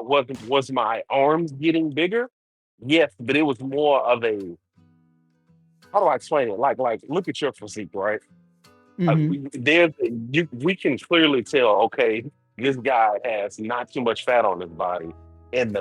C: was my arms getting bigger? Yes, but it was more of a, how do I explain it? Like look at your physique, right?
A: Mhm.
C: We can clearly tell, okay, this guy has not too much fat on his body, and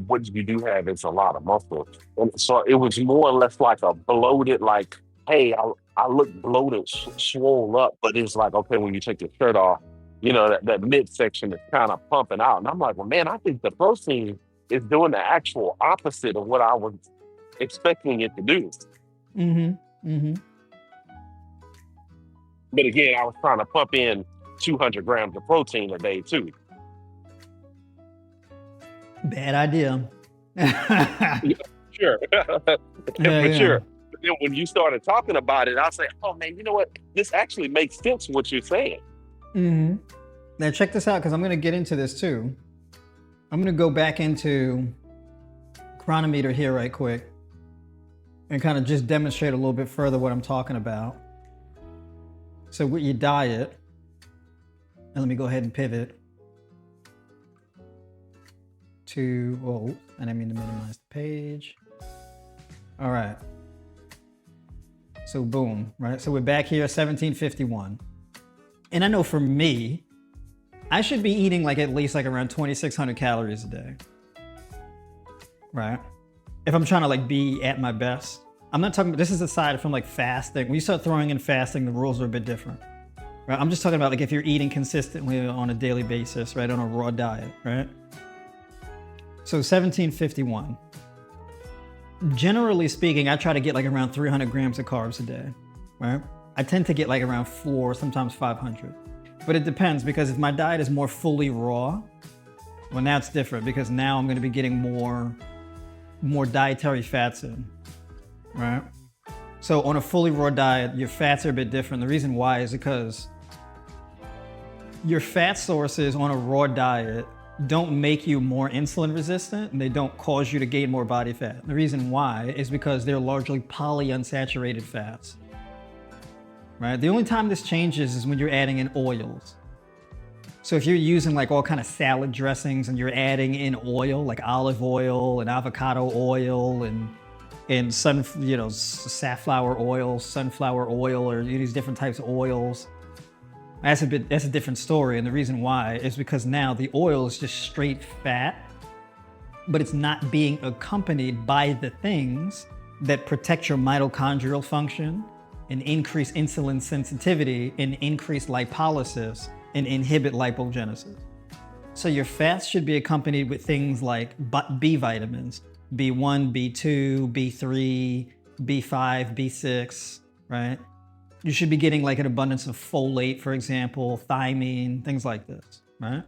C: what you do have is a lot of muscle. And so it was more or less like a bloated, like, hey, I look bloated, swole up, but it's like, okay, when you take your shirt off, you know, that midsection is kind of pumping out. And I'm like, well, man, I think the protein is doing the actual opposite of what I was expecting it to do.
A: Mhm. Mhm.
C: But again, I was trying to pump in 200 grams of protein a day too.
A: Bad idea.
C: Yeah, sure.
A: Yeah,
C: For
A: yeah.
C: sure. But then when you started talking about it, I say, oh man, you know what? This actually makes sense what you're saying.
A: Hmm. Now check this out, because I'm going to get into this too. I'm going to go back into chronometer here right quick and kind of just demonstrate a little bit further what I'm talking about. So with your diet, and let me go ahead and pivot to, oh, I didn't mean to minimize the page. All right. So boom, right? So we're back here, 1751. And I know for me, I should be eating like at least like around 2,600 calories a day, right? If I'm trying to like be at my best. I'm not talking, this is aside from like fasting. When you start throwing in fasting, the rules are a bit different, right? I'm just talking about like if you're eating consistently on a daily basis, right? On a raw diet, right? So 1751. Generally speaking, I try to get like around 300 grams of carbs a day, right? I tend to get like around 4, sometimes 500. But it depends, because if my diet is more fully raw, well, now it's different, because now I'm going to be getting more dietary fats in, right? So on a fully raw diet, your fats are a bit different. The reason why is because your fat sources on a raw diet don't make you more insulin resistant, and they don't cause you to gain more body fat. The reason why is because they're largely polyunsaturated fats, right? The only time this changes is when you're adding in oils. So if you're using like all kind of salad dressings and you're adding in oil, like olive oil and avocado oil and safflower oil, sunflower oil, or these different types of oils, that's a different story. And the reason why is because now the oil is just straight fat, but it's not being accompanied by the things that protect your mitochondrial function and increase insulin sensitivity and increase lipolysis and inhibit lipogenesis. So your fats should be accompanied with things like B vitamins, B1, B2, B3, B5, B6, right? You should be getting like an abundance of folate, for example, thiamine, things like this, right?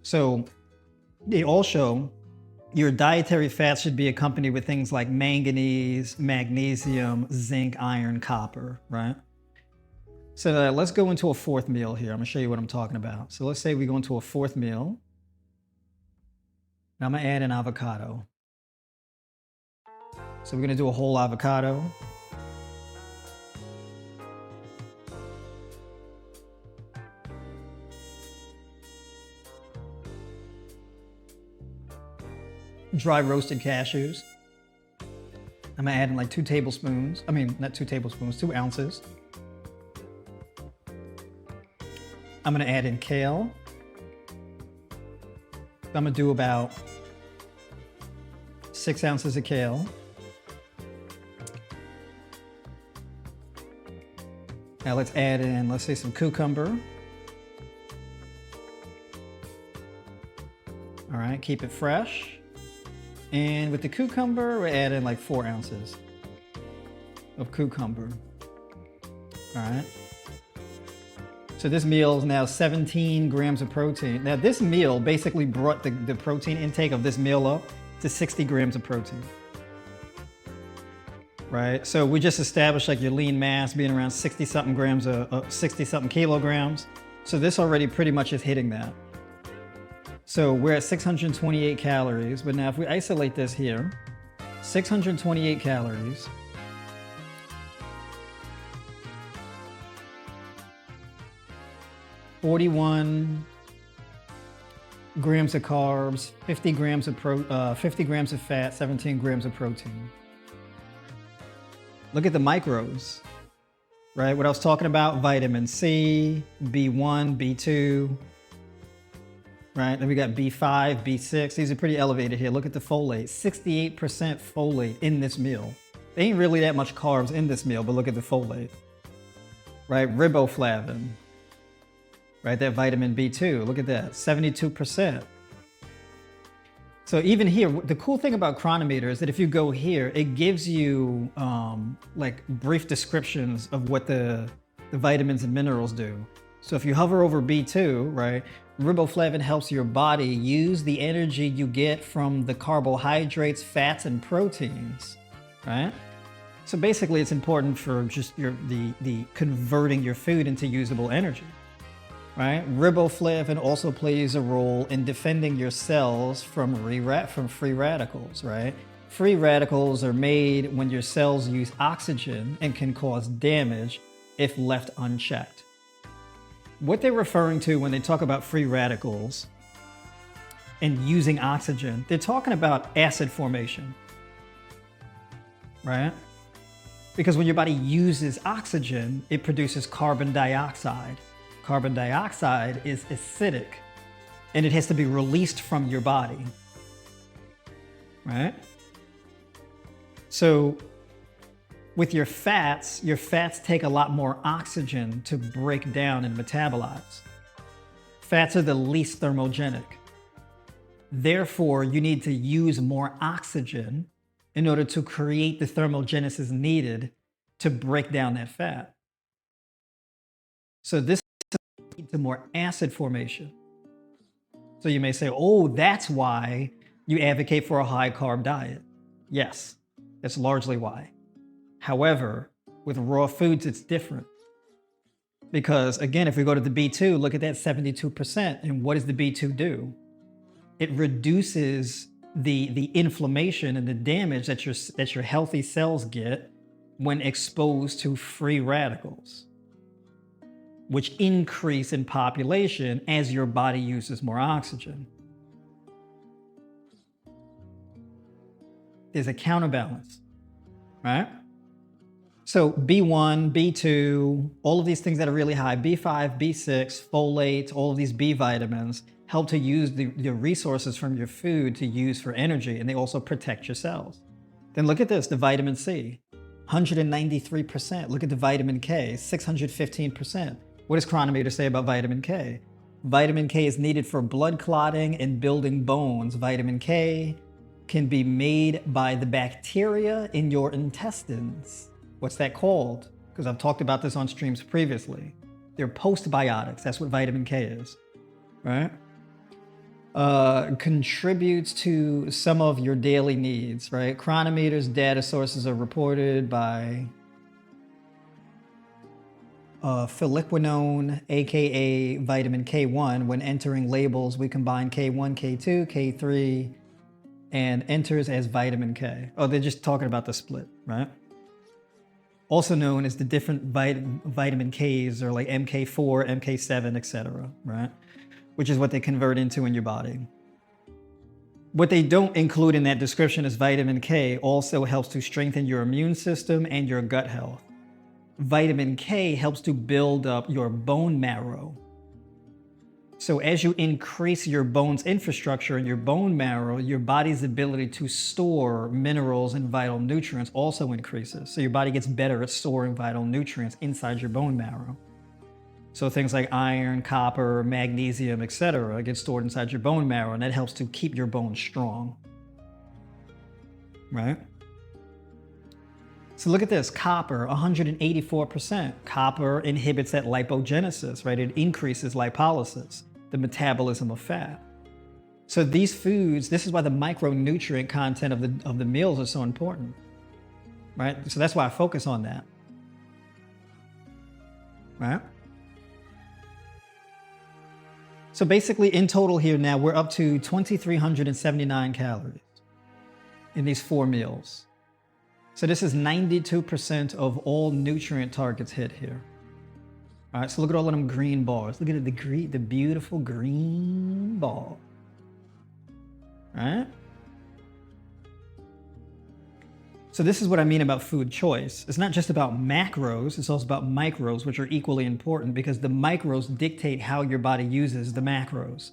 A: So they all show your dietary fats should be accompanied with things like manganese, magnesium, zinc, iron, copper, right? So let's go into a fourth meal here. I'm gonna show you what I'm talking about. So let's say we go into a fourth meal. And I'm gonna add an avocado. So we're gonna do a whole avocado. Dry roasted cashews. I'm gonna add in like 2 tablespoons. I mean, not 2 tablespoons, 2 ounces. I'm gonna add in kale. I'm gonna do about 6 ounces of kale. Now let's add in, let's say, some cucumber. All right, keep it fresh. And with the cucumber, we're adding like 4 ounces of cucumber. All right. So this meal is now 17 grams of protein. Now this meal basically brought the protein intake of this meal up to 60 grams of protein. Right? So we just established like your lean mass being around 60 something grams, 60 something kilograms. So this already pretty much is hitting that. So we're at 628 calories, but now if we isolate this here, 628 calories, (41 grams of carbs, 50 grams of fat, 17 grams of protein. Look at the micros, right? What I was talking about, vitamin C, B1, B2, right? Then we got B5, B6. These are pretty elevated here. Look at the folate, 68% folate in this meal. There ain't really that much carbs in this meal, but look at the folate, right? Riboflavin, right? That vitamin B2, look at that, 72%. So even here, the cool thing about Chronometer is that if you go here, it gives you like brief descriptions of what the vitamins and minerals do. So if you hover over B2, right, Riboflavin helps your body use the energy you get from the carbohydrates, fats, and proteins, right? So basically, it's important for just the converting your food into usable energy, right? Riboflavin also plays a role in defending your cells from free radicals, right? Free radicals are made when your cells use oxygen and can cause damage if left unchecked. What they're referring to when they talk about free radicals and using oxygen, they're talking about acid formation, right? Because when your body uses oxygen, it produces carbon dioxide. Carbon dioxide is acidic and it has to be released from your body, right? So with your fats take a lot more oxygen to break down and metabolize. Fats are the least thermogenic. Therefore, you need to use more oxygen in order to create the thermogenesis needed to break down that fat. So this leads to more acid formation. So you may say, oh, that's why you advocate for a high carb diet. Yes, that's largely why. However, with raw foods, it's different. Because again, if we go to the B2, look at that 72%. And what does the B2 do? It reduces the inflammation and the damage that your healthy cells get when exposed to free radicals, which increase in population as your body uses more oxygen. There's a counterbalance, right? So B1, B2, all of these things that are really high, B5, B6, folate, all of these B vitamins help to use the resources from your food to use for energy, and they also protect your cells. Then look at this, the vitamin C, 193%. Look at the vitamin K, 615%. What does Chronometer say about vitamin K? Vitamin K is needed for blood clotting and building bones. Vitamin K can be made by the bacteria in your intestines. What's that called? Because I've talked about this on streams previously. They're postbiotics. That's what vitamin K is, right? Contributes to some of your daily needs, right? Chronometer's data sources are reported by phylliquinone, aka vitamin K1. When entering labels, we combine K1, K2, K3, and enters as vitamin K. Oh, they're just talking about the split, right? Also known as the different vitamin Ks, or like MK4, MK7, etc., right? Which is what they convert into in your body. What they don't include in that description is vitamin K also helps to strengthen your immune system and your gut health. Vitamin K helps to build up your bone marrow. So as you increase your bone's infrastructure and your bone marrow, your body's ability to store minerals and vital nutrients also increases. So your body gets better at storing vital nutrients inside your bone marrow. So things like iron, copper, magnesium, etc. get stored inside your bone marrow, and that helps to keep your bones strong, right? So look at this, copper, 184%. Copper inhibits that lipogenesis, right? It increases lipolysis, the metabolism of fat. So these foods, this is why the micronutrient content of the meals are so important, right? So that's why I focus on that, right? So basically in total here now, we're up to 2,379 calories in these 4 meals. So this is 92% of all nutrient targets hit here. All right, so look at all of them green bars. Look at the beautiful green ball. All right? So this is what I mean about food choice. It's not just about macros, it's also about micros, which are equally important because the micros dictate how your body uses the macros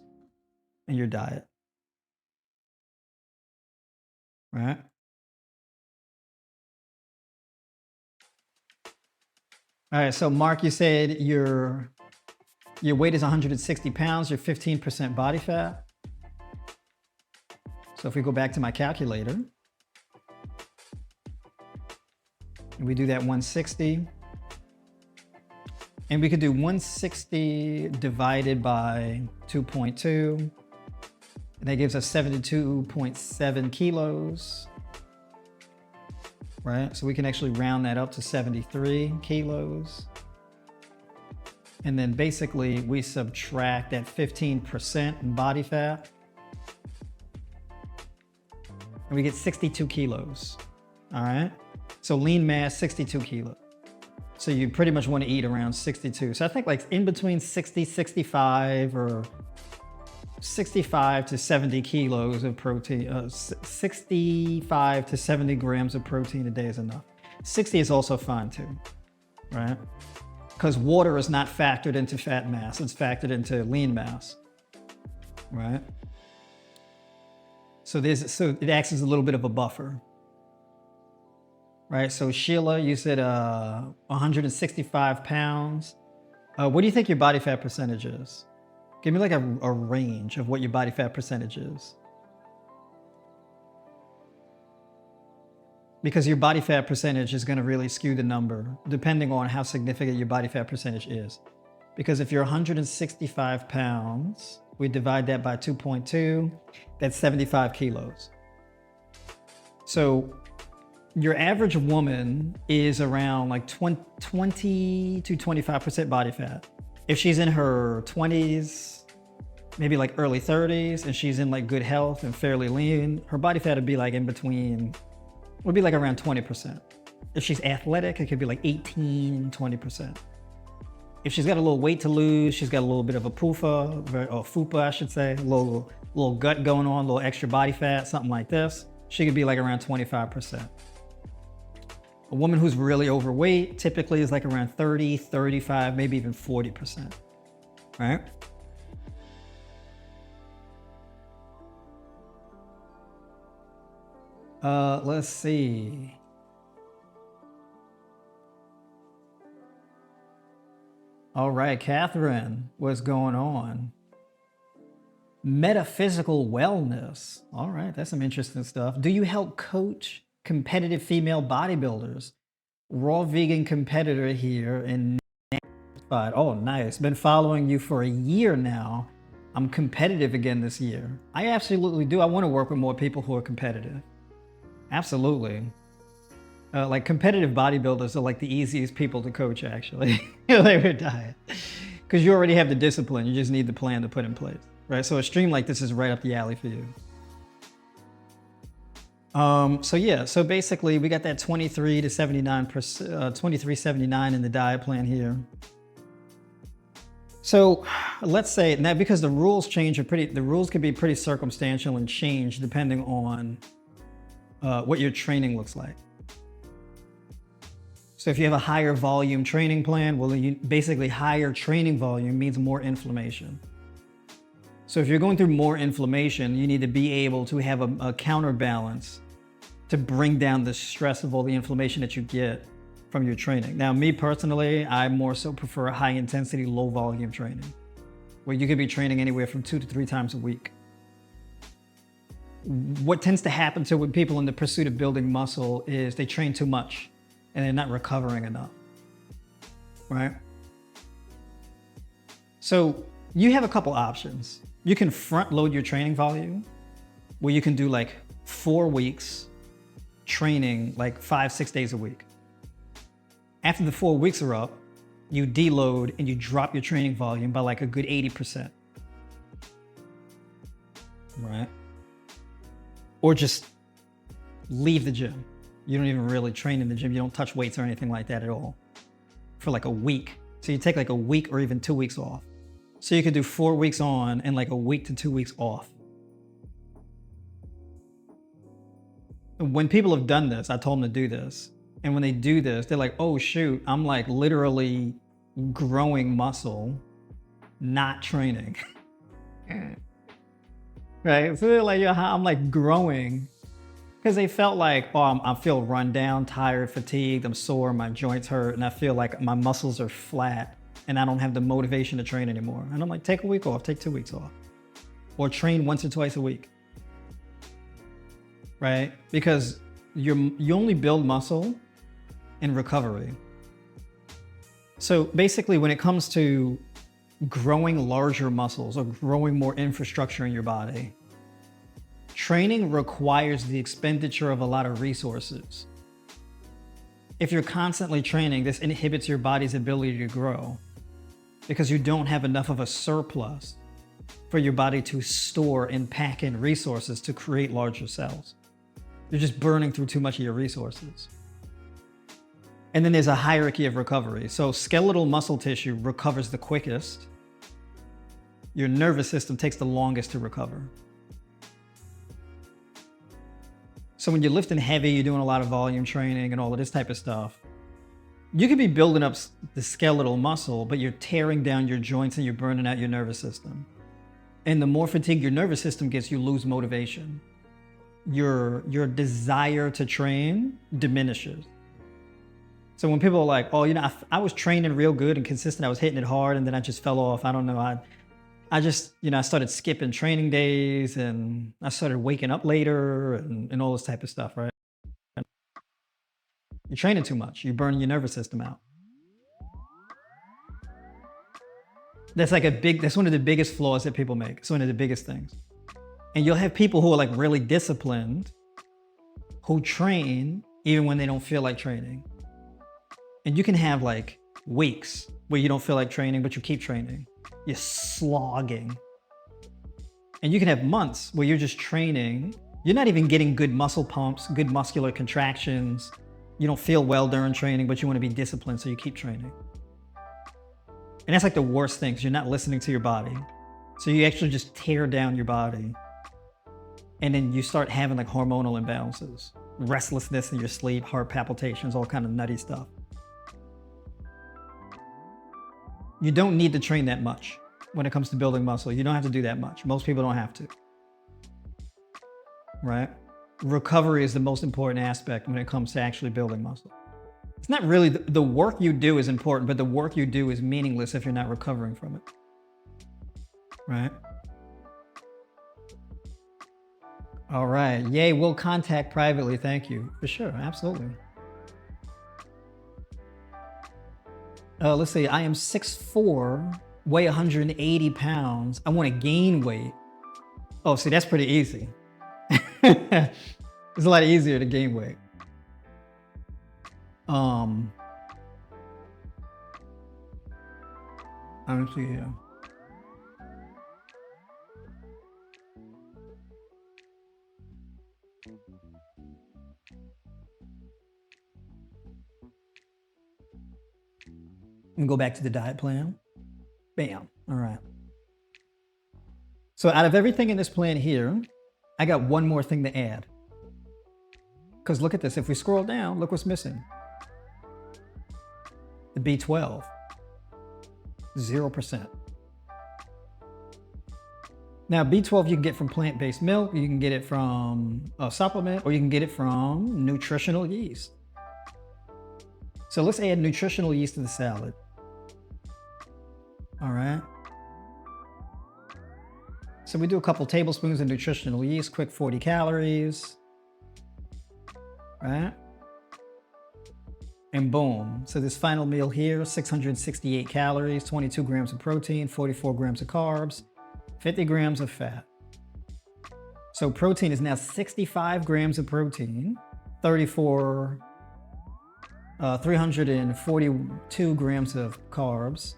A: in your diet. Right? All right, so Mark, you said your weight is 160 pounds, you're 15% body fat. So if we go back to my calculator, and we do that 160 And we could do 160 divided by 2.2. And that gives us 72.7 kilos. Right? So we can actually round that up to 73 kilos. And then basically we subtract that 15% in body fat. And we get 62 kilos. All right? So lean mass, 62 kilos. So you pretty much want to eat around 62. So I think like in between 60, 65 or 65 to 70 kilos of protein, 65 to 70 grams of protein a day is enough. 60 is also fine too, right? Because water is not factored into fat mass, it's factored into lean mass, right? So it acts as a little bit of a buffer, right? So Sheila, you said 165 pounds. What do you think your body fat percentage is? Give me like a range of what your body fat percentage is. Because your body fat percentage is going to really skew the number depending on how significant your body fat percentage is. Because if you're 165 pounds, we divide that by 2.2, that's 75 kilos. So your average woman is around like 20 to 25% body fat. If she's in her 20s, maybe like early 30s, and she's in like good health and fairly lean, her body fat would be like in between, would be like around 20%. If she's athletic, it could be like 18, 20%. If she's got a little weight to lose, she's got a little bit of a PUFA, or FUPA, I should say, a little gut going on, a little extra body fat, something like this, she could be like around 25%. A woman who's really overweight typically is like around 30, 35, maybe even 40%, right? Let's see. All right, Catherine, what's going on? Metaphysical wellness. All right, that's some interesting stuff. Do you help coach competitive female bodybuilders? Raw vegan competitor here in Nashville. Oh, nice. Been following you for a year now. I'm competitive again this year. I absolutely do. I want to work with more people who are competitive. Absolutely. Like competitive bodybuilders are like the easiest people to coach, actually. They would diet. Because you already have the discipline. You just need the plan to put in place, right? So a stream like this is right up the alley for you. So basically we got that 23 to 79%, 2379 in the diet plan here. So let's say now, because the rules change the rules can be pretty circumstantial and change depending on what your training looks like. So if you have a higher volume training plan, well, basically higher training volume means more inflammation. So if you're going through more inflammation, you need to be able to have a counterbalance to bring down the stress of all the inflammation that you get from your training. Now, me personally, I more so prefer high intensity, low volume training, where you could be training anywhere from 2 to 3 times a week. What tends to happen to with people in the pursuit of building muscle is they train too much and they're not recovering enough, right? So you have a couple options. You can front load your training volume, where you can do like 4 weeks training like 5-6 days a week. After the 4 weeks are up, you deload and you drop your training volume by like a good 80%, right? Or just leave the gym. You don't even really train in the gym. You don't touch weights or anything like that at all for like a week. So you take like a week or even 2 weeks off. So you could do 4 weeks on and like a week to 2 weeks off. When people have done this, I told them to do this. And when they do this, they're like, oh shoot, I'm like literally growing muscle, not training. Right? So they're like, yeah, I'm like growing. Because they felt like, oh, I feel run down, tired, fatigued, I'm sore, my joints hurt, and I feel like my muscles are flat and I don't have the motivation to train anymore. And I'm like, take a week off, take 2 weeks off. Or train once or twice a week. Right? Because you only build muscle in recovery. So basically, when it comes to growing larger muscles or growing more infrastructure in your body, training requires the expenditure of a lot of resources. If you're constantly training, this inhibits your body's ability to grow because you don't have enough of a surplus for your body to store and pack in resources to create larger cells. You're just burning through too much of your resources. And then there's a hierarchy of recovery. So skeletal muscle tissue recovers the quickest. Your nervous system takes the longest to recover. So when you're lifting heavy, you're doing a lot of volume training and all of this type of stuff, you could be building up the skeletal muscle, but you're tearing down your joints and you're burning out your nervous system. And the more fatigued your nervous system gets, you lose motivation. Your desire to train diminishes. So when people are like, oh, I was training real good and consistent, I was hitting it hard, and then I just fell off. I don't know. I just, I started skipping training days and I started waking up later and all this type of stuff, right? You're training too much. You're burning your nervous system out. That's one of the biggest flaws that people make. It's one of the biggest things. And you'll have people who are like really disciplined who train even when they don't feel like training. And you can have like weeks where you don't feel like training, but you keep training. You're slogging. And you can have months where you're just training. You're not even getting good muscle pumps, good muscular contractions. You don't feel well during training, but you want to be disciplined, so you keep training. And that's like the worst thing, because you're not listening to your body. So you actually just tear down your body. And then you start having like hormonal imbalances, restlessness in your sleep, heart palpitations, all kind of nutty stuff. You don't need to train that much when it comes to building muscle. You don't have to do that much. Most people don't have to, right? Recovery is the most important aspect when it comes to actually building muscle. It's not really, the work you do is important, but the work you do is meaningless if you're not recovering from it, right? All right, yay, we'll contact privately, thank you. For sure, absolutely. Let's see, I am 6'4", weigh 180 pounds. I want to gain weight. Oh, see, that's pretty easy. It's a lot easier to gain weight. Let me see here. Let me go back to the diet plan. Bam. All right. So out of everything in this plan here, I got one more thing to add. Because look at this. If we scroll down, look what's missing. The B12. 0%. Now, B12 you can get from plant-based milk, you can get it from a supplement, or you can get it from nutritional yeast. So let's add nutritional yeast to the salad. All right. So we do a couple tablespoons of nutritional yeast, quick 40 calories. Right? And boom. So this final meal here, 668 calories, 22 grams of protein, 44 grams of carbs, 50 grams of fat. So protein is now 65 grams of protein, 342 grams of carbs,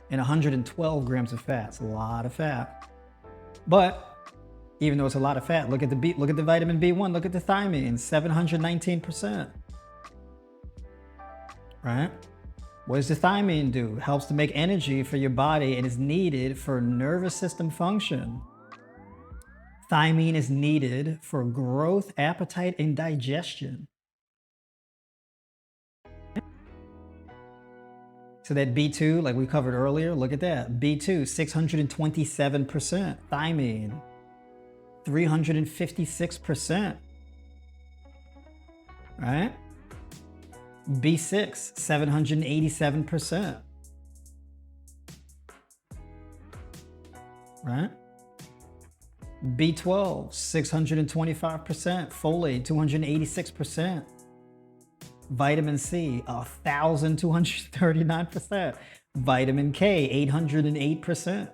A: and 112 grams of fat. It's a lot of fat. But even though it's a lot of fat, look at the vitamin B1, look at the thiamine, 719%. Right? What does the thiamine do? It helps to make energy for your body and is needed for nervous system function. Thiamine is needed for growth, appetite, and digestion. So that B2, like we covered earlier, look at that. B2, 627%. Thiamine, 356%. Right? B6, 787%. Right? B12, 625%. Folate, 286%. Vitamin C, 1,239%. Vitamin K, 808%.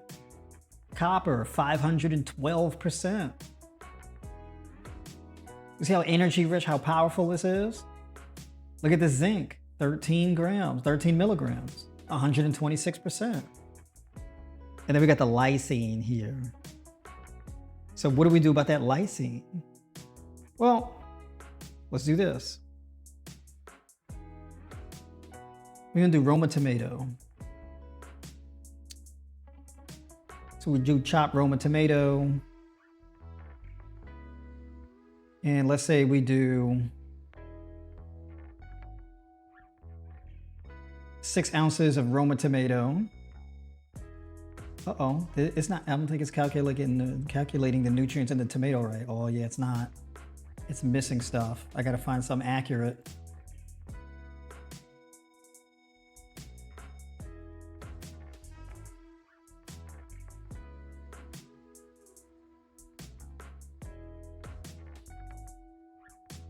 A: Copper, 512%. You see how energy rich, how powerful this is? Look at the zinc, 13 grams, 13 milligrams, 126%. And then we got the lysine here. So what do we do about that lysine? Well, let's do this. We're gonna do Roma tomato. So we do chopped Roma tomato. And let's say we do 6 ounces of Roma tomato. Uh-oh, it's not, I don't think it's calculating the nutrients in the tomato right. Oh yeah, it's not. It's missing stuff. I gotta find something accurate.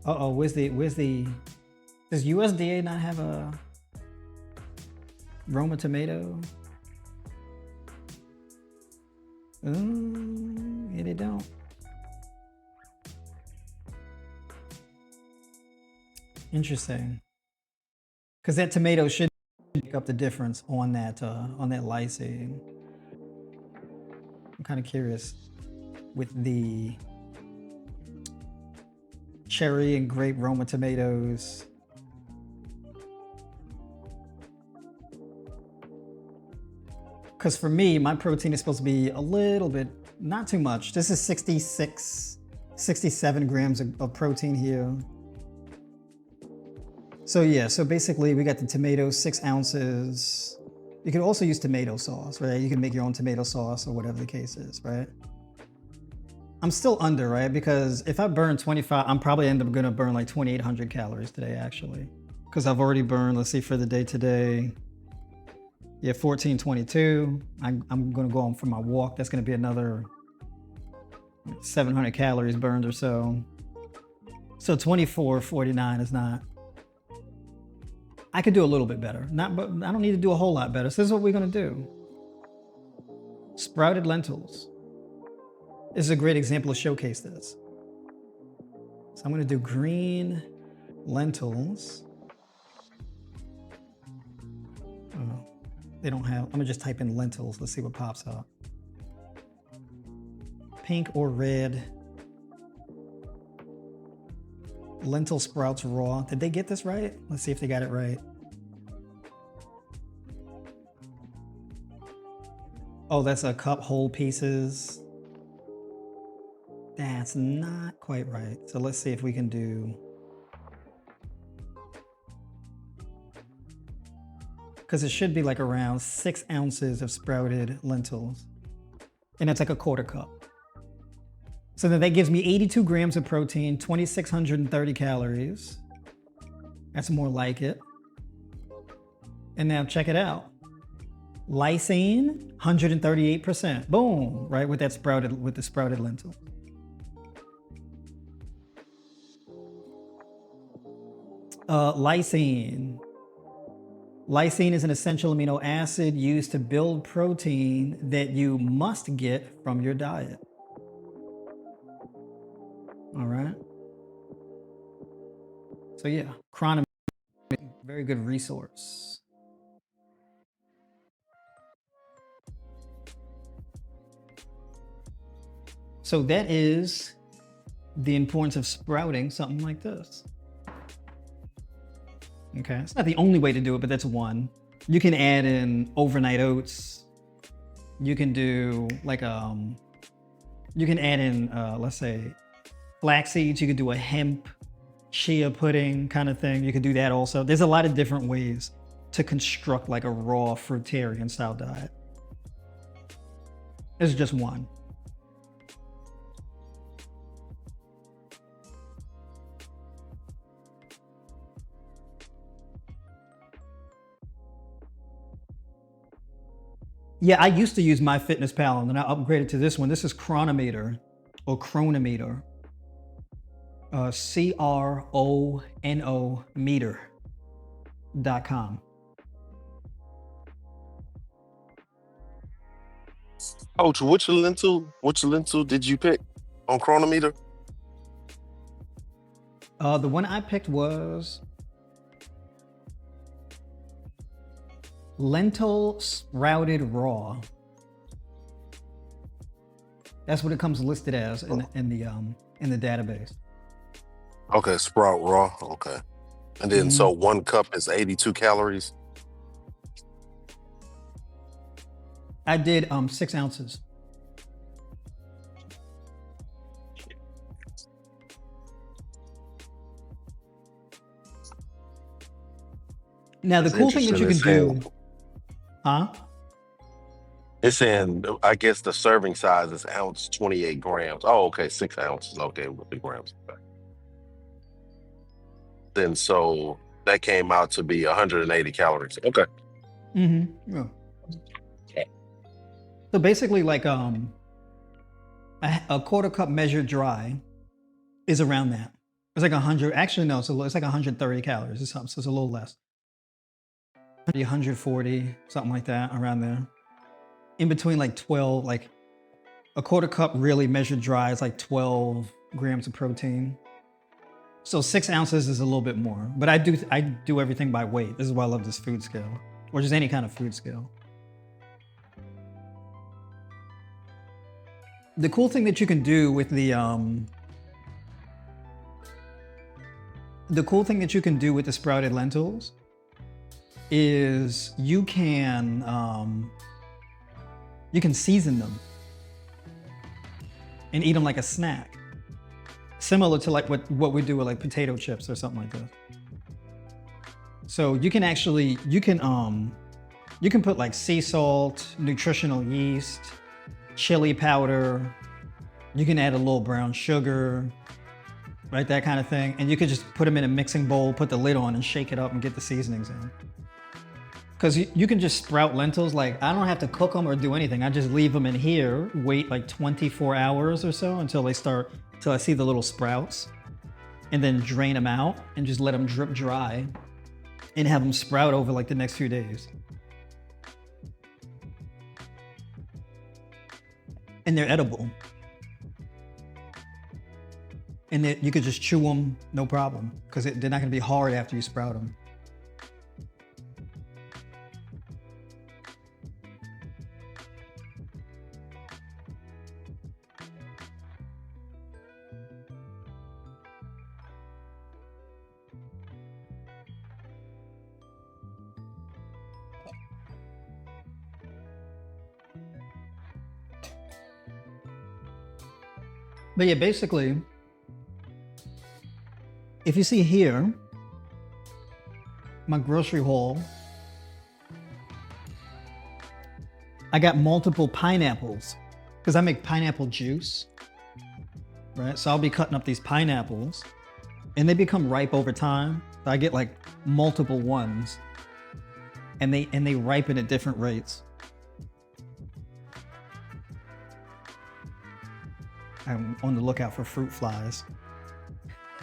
A: Uh-oh, where's the, does USDA not have a Roma tomato? Yeah, they don't. Interesting. Because that tomato should pick up the difference on that lysine. I'm kind of curious with the cherry and grape Roma tomatoes. Because for me, my protein is supposed to be a little bit, not too much. This is 67 grams of protein here. So yeah, so basically we got the tomatoes, 6 ounces. You could also use tomato sauce, right? You can make your own tomato sauce or whatever the case is, right? I'm still under, right? Because if I burn 25, I'm probably end up gonna burn like 2,800 calories today, actually. Because I've already burned, let's see, for the day today, yeah, 1422. I'm gonna go on for my walk. That's gonna be another 700 calories burned or so. So 2449 is not, I could do a little bit better. But I don't need to do a whole lot better. So this is what we're gonna do. Sprouted lentils. This is a great example to showcase this. So I'm gonna do green lentils. Oh, they don't have, I'm gonna just type in lentils. Let's see what pops up. Pink or red. Lentil sprouts raw. Did they get this right? Let's see if they got it right. Oh, that's a cup whole pieces. That's not quite right. So let's see if we can do, because it should be like around 6 ounces of sprouted lentils. And that's like a quarter cup. So then that gives me 82 grams of protein, 2,630 calories. That's more like it. And now check it out. Lysine, 138%. Boom, right, with the sprouted lentil. Lysine. Lysine is an essential amino acid used to build protein that you must get from your diet. All right. So yeah, Chronometer, very good resource. So that is the importance of sprouting something like this. Okay, it's not the only way to do it, but that's one. You can add in overnight oats. You can do like you can add in let's say flax seeds. You could do a hemp chia pudding kind of thing. You could do that also. There's a lot of different ways to construct like a raw fruitarian style diet. This is just one. Yeah, I used to use MyFitnessPal and then I upgraded to this one. This is Chronometer or Chronometer. C-R-O-N-O meter.
C: Coach, which lentil did you pick on Chronometer?
A: The one I picked was lentil sprouted raw. That's what it comes listed as in the database.
C: Okay, sprout raw. Okay. And then so 1 cup is 82 calories.
A: I did 6 ounces. Now the
C: That's
A: cool thing that you can
C: interesting.
A: do, huh?
C: It's saying, I guess the serving size is ounce 28 grams. Oh, okay, 6 ounces. Okay, with the grams. Okay. Then so that came out to be 180 calories. Okay.
A: Yeah. So basically, like a quarter cup measured dry is around that. It's like 100. Actually, no, it's like 130 calories or something. So it's a little less. 140, something like that, around there. In between like 12, like a quarter cup really measured dry is like 12 grams of protein. So 6 ounces is a little bit more, but I do everything by weight. This is why I love this food scale, or just any kind of food scale. The cool thing that you can do with the sprouted lentils is you can season them and eat them like a snack, similar to like what we do with like potato chips or something like that. So you can put like sea salt, nutritional yeast, chili powder. You can add a little brown sugar, right? That kind of thing. And you could just put them in a mixing bowl, put the lid on and shake it up and get the seasonings in. Because you can just sprout lentils. Like, I don't have to cook them or do anything. I just leave them in here, wait like 24 hours or so until I see the little sprouts, and then drain them out and just let them drip dry and have them sprout over like the next few days. And they're edible. And you could just chew them, no problem, because they're not gonna be hard after you sprout them. But yeah, basically, if you see here, my grocery haul, I got multiple pineapples because I make pineapple juice, right? So I'll be cutting up these pineapples and they become ripe over time. So I get like multiple ones and they ripen at different rates. I'm on the lookout for fruit flies.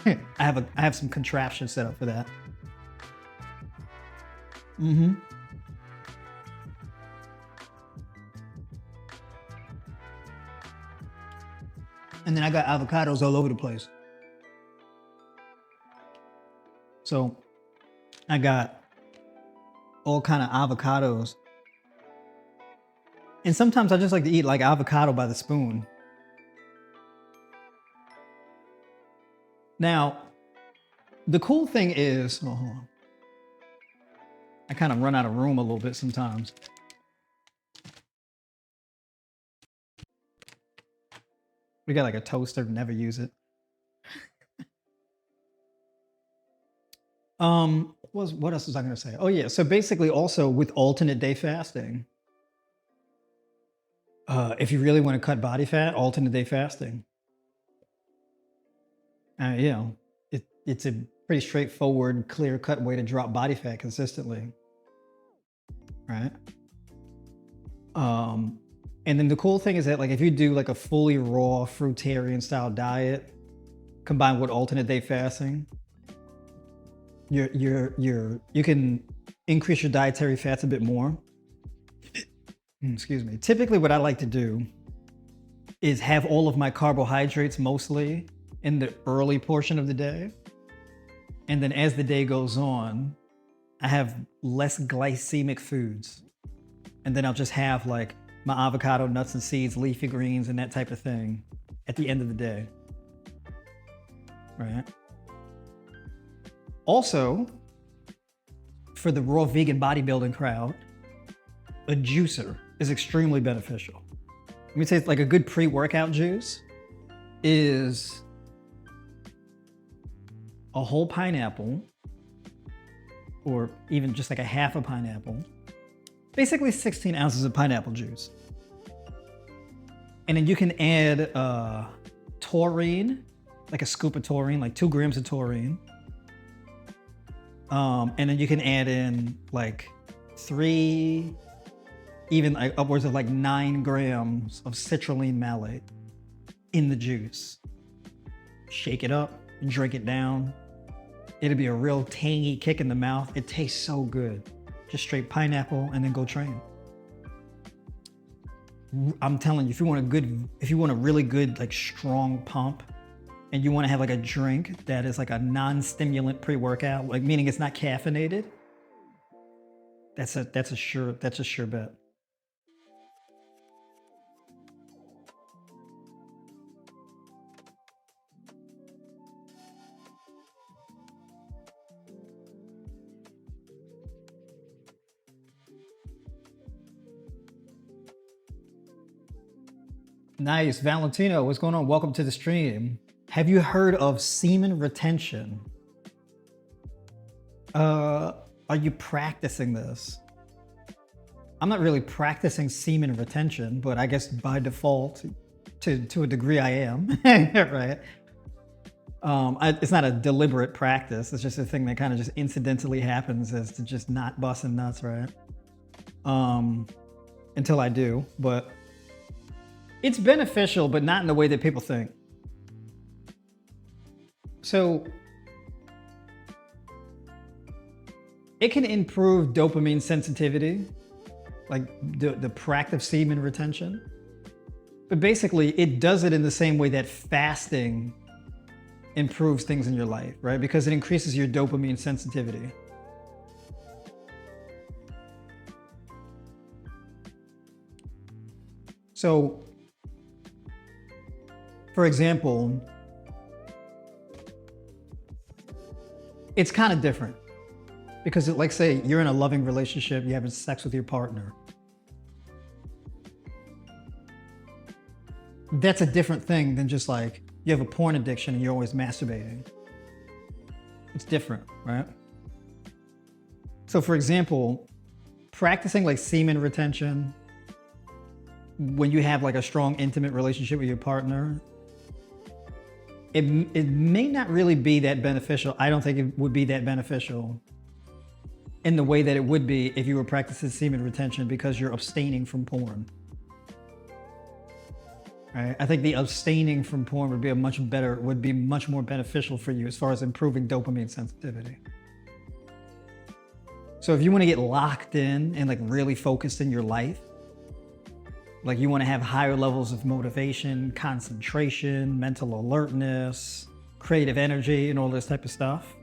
A: I have some contraptions set up for that. And then I got avocados all over the place. So I got all kind of avocados. And sometimes I just like to eat like avocado by the spoon. Now, the cool thing is, hold on. I kind of run out of room a little bit sometimes. We got like a toaster, never use it. What else was I gonna say? Oh yeah, so basically also with alternate day fasting, if you really want to cut body fat, alternate day fasting. It's a pretty straightforward, clear-cut way to drop body fat consistently, right? And then the cool thing is that like if you do like a fully raw fruitarian style diet combined with alternate day fasting, you can increase your dietary fats a bit more. Excuse me. Typically what I like to do is have all of my carbohydrates mostly in the early portion of the day. And then as the day goes on, I have less glycemic foods. And then I'll just have like my avocado, nuts and seeds, leafy greens, and that type of thing at the end of the day. Right? Also, for the raw vegan bodybuilding crowd, a juicer is extremely beneficial. Let me say, like a good pre-workout juice is a whole pineapple, or even just like a half a pineapple, basically 16 ounces of pineapple juice. And then you can add taurine, like a scoop of taurine, like 2 grams of taurine. And then you can add in like 3, even like upwards of like 9 grams of citrulline malate in the juice. Shake it up, drink it down. It'll be a real tangy kick in the mouth. It tastes so good. Just straight pineapple and then go train. I'm telling you, if you want a really good, like strong pump, and you want to have like a drink that is like a non-stimulant pre-workout, like meaning it's not caffeinated, that's a sure bet. Nice. Valentino, what's going on? Welcome to the stream. Have you heard of semen retention? Are you practicing this? I'm not really practicing semen retention, but I guess by default, to a degree I am, right? It's not a deliberate practice. It's just a thing that kind of just incidentally happens as to just not busting nuts, right? Until I do, but it's beneficial, but not in the way that people think. So it can improve dopamine sensitivity, like the practice of semen retention. But basically, it does it in the same way that fasting improves things in your life, right? Because it increases your dopamine sensitivity. So, for example, it's kind of different because like say you're in a loving relationship, you're having sex with your partner. That's a different thing than just like you have a porn addiction and you're always masturbating. It's different, right? So for example, practicing like semen retention when you have like a strong intimate relationship with your partner, it may not really be that beneficial. I don't think it would be that beneficial in the way that it would be if you were practicing semen retention because you're abstaining from porn. Right? I think the abstaining from porn would be much more beneficial for you as far as improving dopamine sensitivity. So if you want to get locked in and like really focused in your life, like you want to have higher levels of motivation, concentration, mental alertness, creative energy, and all this type of stuff,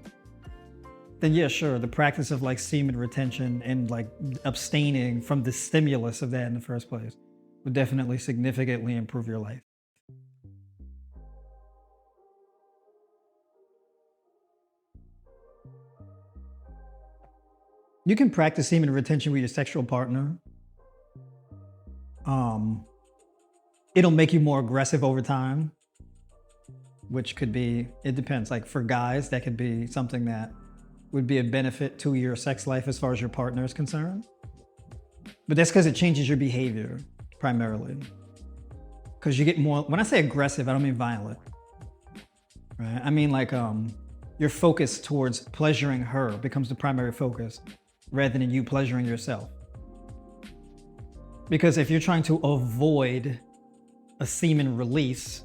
A: then yeah, sure, the practice of like semen retention and like abstaining from the stimulus of that in the first place would definitely significantly improve your life. You can practice semen retention with your sexual partner. It'll make you more aggressive over time, which could be, it depends. Like for guys, that could be something that would be a benefit to your sex life as far as your partner is concerned. But that's because it changes your behavior primarily. Because you get more, when I say aggressive, I don't mean violent, right? I mean like your focus towards pleasuring her becomes the primary focus rather than you pleasuring yourself. Because if you're trying to avoid a semen release,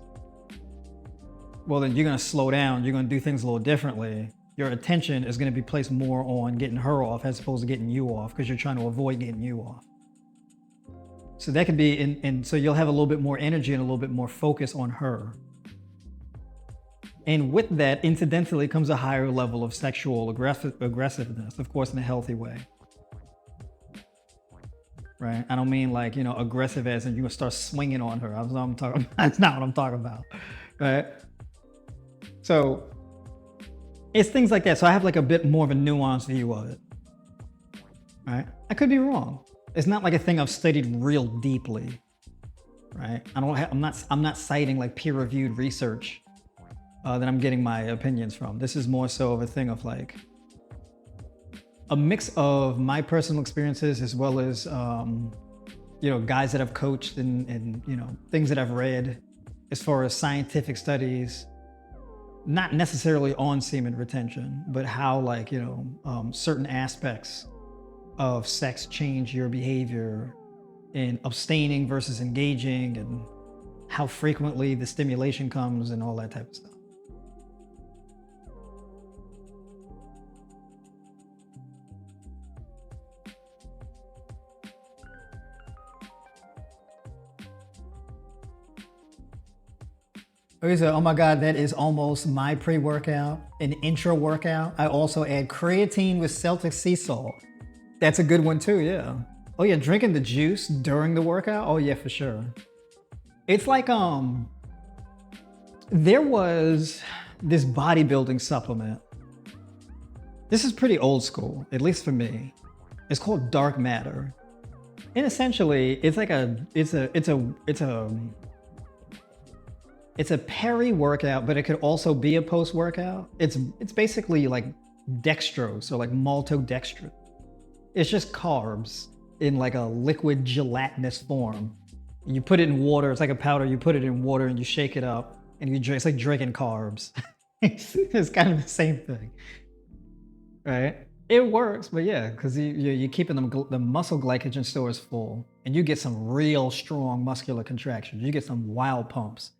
A: well, then you're going to slow down. You're going to do things a little differently. your attention is going to be placed more on getting her off as opposed to getting you off, because you're trying to avoid getting you off. So that could be, and so you'll have a little bit more energy and a little bit more focus on her. And with that, incidentally, comes a higher level of sexual aggressiveness, of course, in a healthy way. Right? I don't mean like, aggressive as in you're gonna start swinging on her. That's not what I'm talking about. That's not what I'm talking about. Right? So it's things like that. So I have like a bit more of a nuanced view of it. Right? I could be wrong. It's not like a thing I've studied real deeply. Right? I'm not citing like peer-reviewed research that I'm getting my opinions from. This is more so of a thing of like a mix of my personal experiences as well as guys that I've coached and things that I've read as far as scientific studies, not necessarily on semen retention, but how like certain aspects of sex change your behavior in abstaining versus engaging, and how frequently the stimulation comes and all that type of stuff. Okay, so, oh my God, that is almost my pre-workout, an intro workout. I also add creatine with Celtic sea salt. That's a good one too, yeah. Oh yeah, drinking the juice during the workout? Oh yeah, for sure. It's like, there was this bodybuilding supplement. This is pretty old school, at least for me. It's called Dark Matter. And essentially, it's like it's a peri-workout, but it could also be a post-workout. It's basically like dextrose or like maltodextrin. It's just carbs in like a liquid gelatinous form. You put it in water, it's like a powder, you put it in water and you shake it up and you drink, it's like drinking carbs. It's kind of the same thing, right? It works, but yeah, because you're keeping the muscle glycogen stores full, and you get some real strong muscular contractions. You get some wild pumps.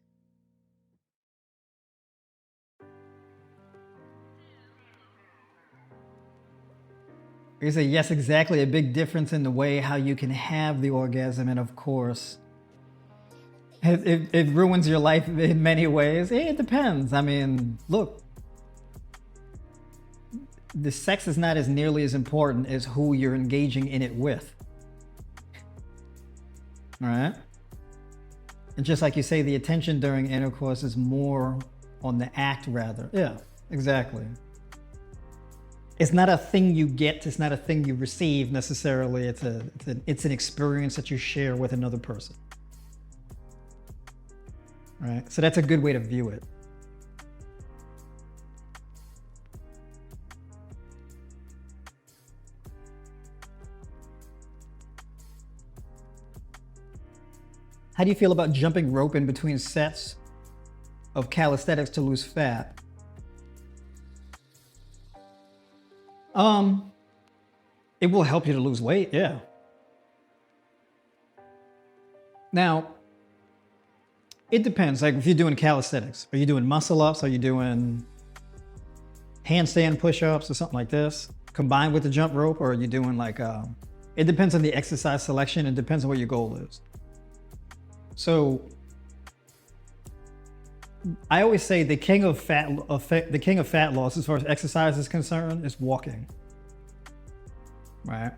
A: You say, yes, exactly. A big difference in the way how you can have the orgasm. And of course, it ruins your life in many ways. It depends. I mean, look, the sex is not as nearly as important as who you're engaging in it with. All right? And just like you say, the attention during intercourse is more on the act rather. Yeah, exactly. It's not a thing you get, it's not a thing you receive necessarily. It's an experience that you share with another person. Right? So that's a good way to view it. How do you feel about jumping rope in between sets of calisthenics to lose fat? It will help you to lose weight, yeah. Now, it depends. Like if you're doing calisthenics, are you doing muscle ups? Are you doing handstand push-ups or something like this, combined with the jump rope? Or are you doing like, it depends on the exercise selection. It depends on what your goal is. So I always say the king of fat loss as far as exercise is concerned is walking, right?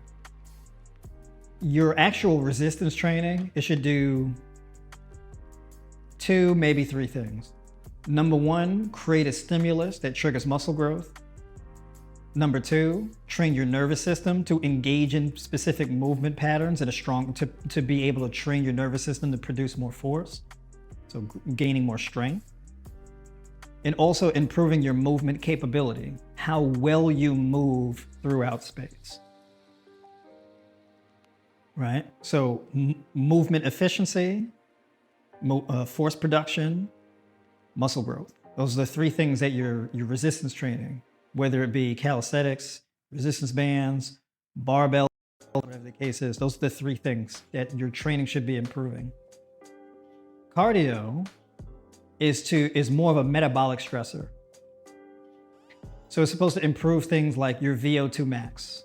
A: Your actual resistance training, it should do 2, maybe 3 things. Number 1, create a stimulus that triggers muscle growth. Number 2, train your nervous system to engage in specific movement patterns that are strong, to be able to train your nervous system to produce more force, so gaining more strength. And also improving your movement capability, how well you move throughout space. Right? So movement efficiency, force production, muscle growth. Those are the 3 things that your resistance training, whether it be calisthenics, resistance bands, barbell, whatever the case is, those are the 3 things that your training should be improving. Cardio is more of a metabolic stressor. So it's supposed to improve things like your VO2 max,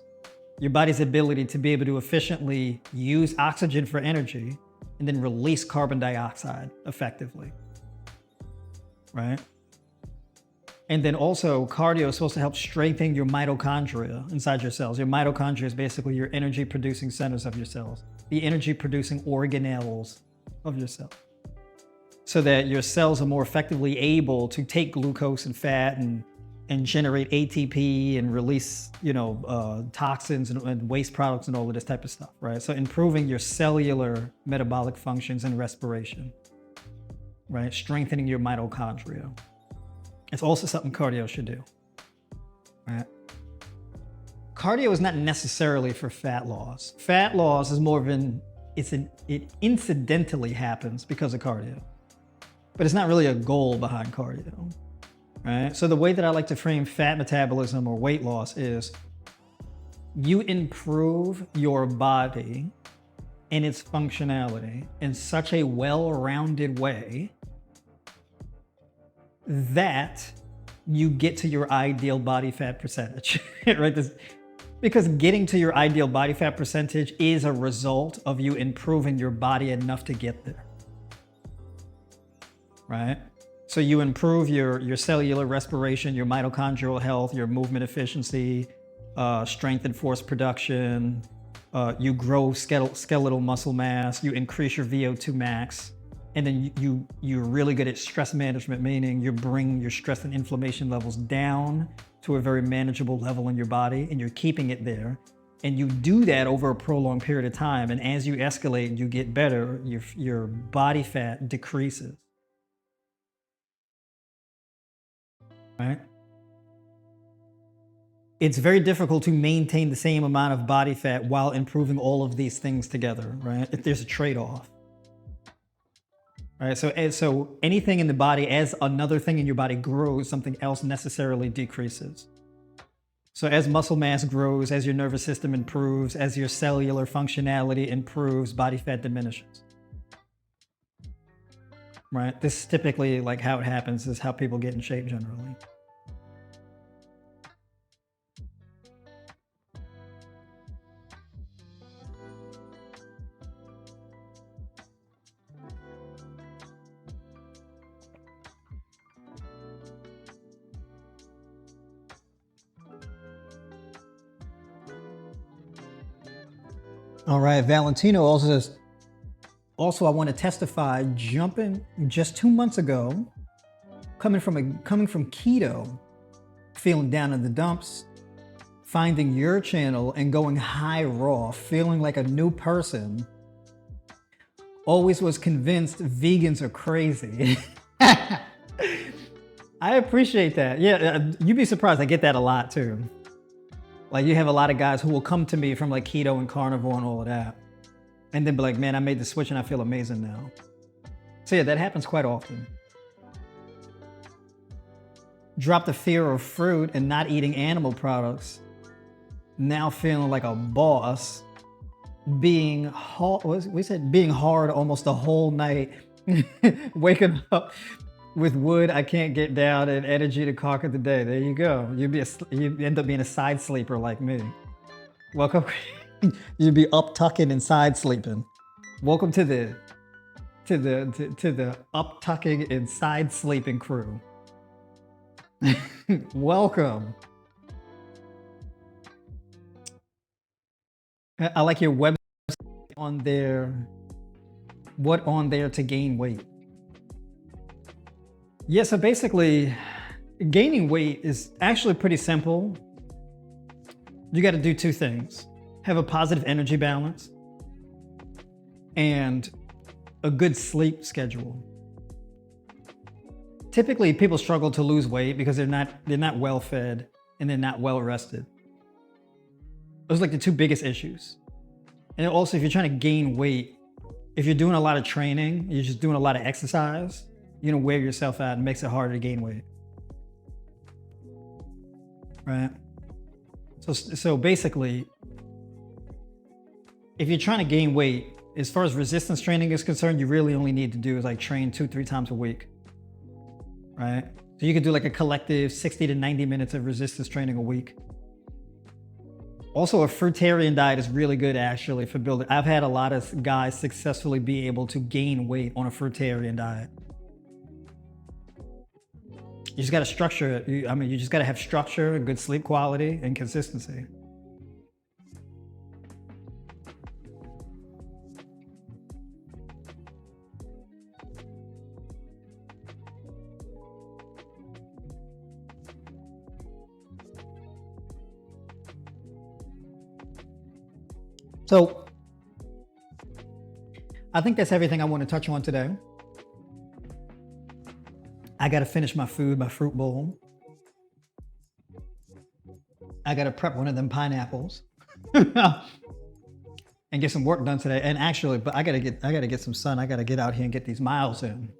A: your body's ability to be able to efficiently use oxygen for energy and then release carbon dioxide effectively, right? And then also cardio is supposed to help strengthen your mitochondria inside your cells. Your mitochondria is basically your energy producing centers of your cells, the energy producing organelles of your cell, so that your cells are more effectively able to take glucose and fat and generate ATP and release, toxins and waste products and all of this type of stuff, right? So improving your cellular metabolic functions and respiration, right? Strengthening your mitochondria. It's also something cardio should do, right? Cardio is not necessarily for fat loss. Fat loss is more of it incidentally happens because of cardio, but it's not really a goal behind cardio. Right? So the way that I like to frame fat metabolism or weight loss is you improve your body and its functionality in such a well-rounded way that you get to your ideal body fat percentage, right? Because getting to your ideal body fat percentage is a result of you improving your body enough to get there, right? So you improve your cellular respiration, your mitochondrial health, your movement efficiency, strength and force production, you grow skeletal muscle mass, you increase your VO2 max, and then you're really good at stress management, meaning you bring your stress and inflammation levels down to a very manageable level in your body, and you're keeping it there. And you do that over a prolonged period of time, and as you escalate and you get better, your body fat decreases. Right? It's very difficult to maintain the same amount of body fat while improving all of these things together, right? If there's a trade-off. Right? So anything in the body, as another thing in your body grows, something else necessarily decreases. So as muscle mass grows, as your nervous system improves, as your cellular functionality improves, body fat diminishes. Right? This is typically like how it happens, is how people get in shape generally. All right, Valentino also says, I want to testify, jumping just 2 months ago, coming from keto, feeling down in the dumps, finding your channel and going high raw, feeling like a new person. Always was convinced vegans are crazy. I appreciate that. Yeah, you'd be surprised. I get that a lot too. Like you have a lot of guys who will come to me from like keto and carnivore and all of that, and then be like, man, I made the switch and I feel amazing now. So yeah, that happens quite often. Drop the fear of fruit and not eating animal products. Now feeling like a boss, being hard almost the whole night, waking up with wood I can't get down and energy to conquer the day. There you go. You end up being a side sleeper like me. Welcome. You'd be up tucking and side sleeping. Welcome to the up tucking and side sleeping crew. Welcome. I like your website on there. What on there to gain weight? Yeah, so basically, gaining weight is actually pretty simple. You got to do two things: have a positive energy balance and a good sleep schedule. Typically, people struggle to lose weight because they're not well fed and they're not well rested. Those are like the two biggest issues. And also, if you're trying to gain weight, if you're doing a lot of training, you're just doing a lot of exercise, you're gonna wear yourself out and makes it harder to gain weight, right? So basically, if you're trying to gain weight, as far as resistance training is concerned, you really only need to do is like train 2-3 times a week, right? So you could do like a collective 60 to 90 minutes of resistance training a week. Also, a fruitarian diet is really good actually for building. I've had a lot of guys successfully be able to gain weight on a fruitarian diet. You just got to structure it. You just got to have structure, good sleep quality, and consistency. So I think that's everything I want to touch on today. I got to finish my food, my fruit bowl. I got to prep one of them pineapples and get some work done today. And actually, but I got to get some sun. I got to get out here and get these miles in.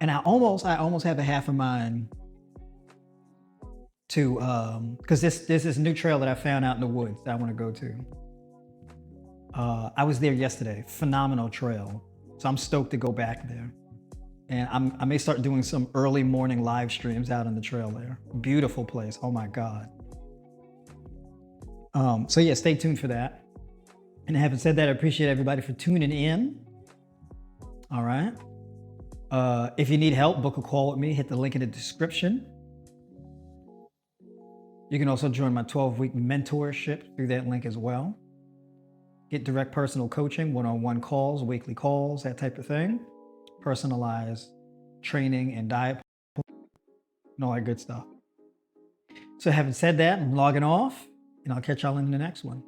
A: And I almost have a half a mind to, cause there's this new trail that I found out in the woods that I want to go to. I was there yesterday, phenomenal trail. So I'm stoked to go back there. And I may start doing some early morning live streams out on the trail there. Beautiful place, oh my God. So yeah, stay tuned for that. And having said that, I appreciate everybody for tuning in. All right. If you need help, book a call with me, hit the link in the description. You can also join my 12-week mentorship through that link as well. Get direct personal coaching, one-on-one calls, weekly calls, that type of thing. Personalized training and diet and all that good stuff. So having said that, I'm logging off and I'll catch y'all in the next one.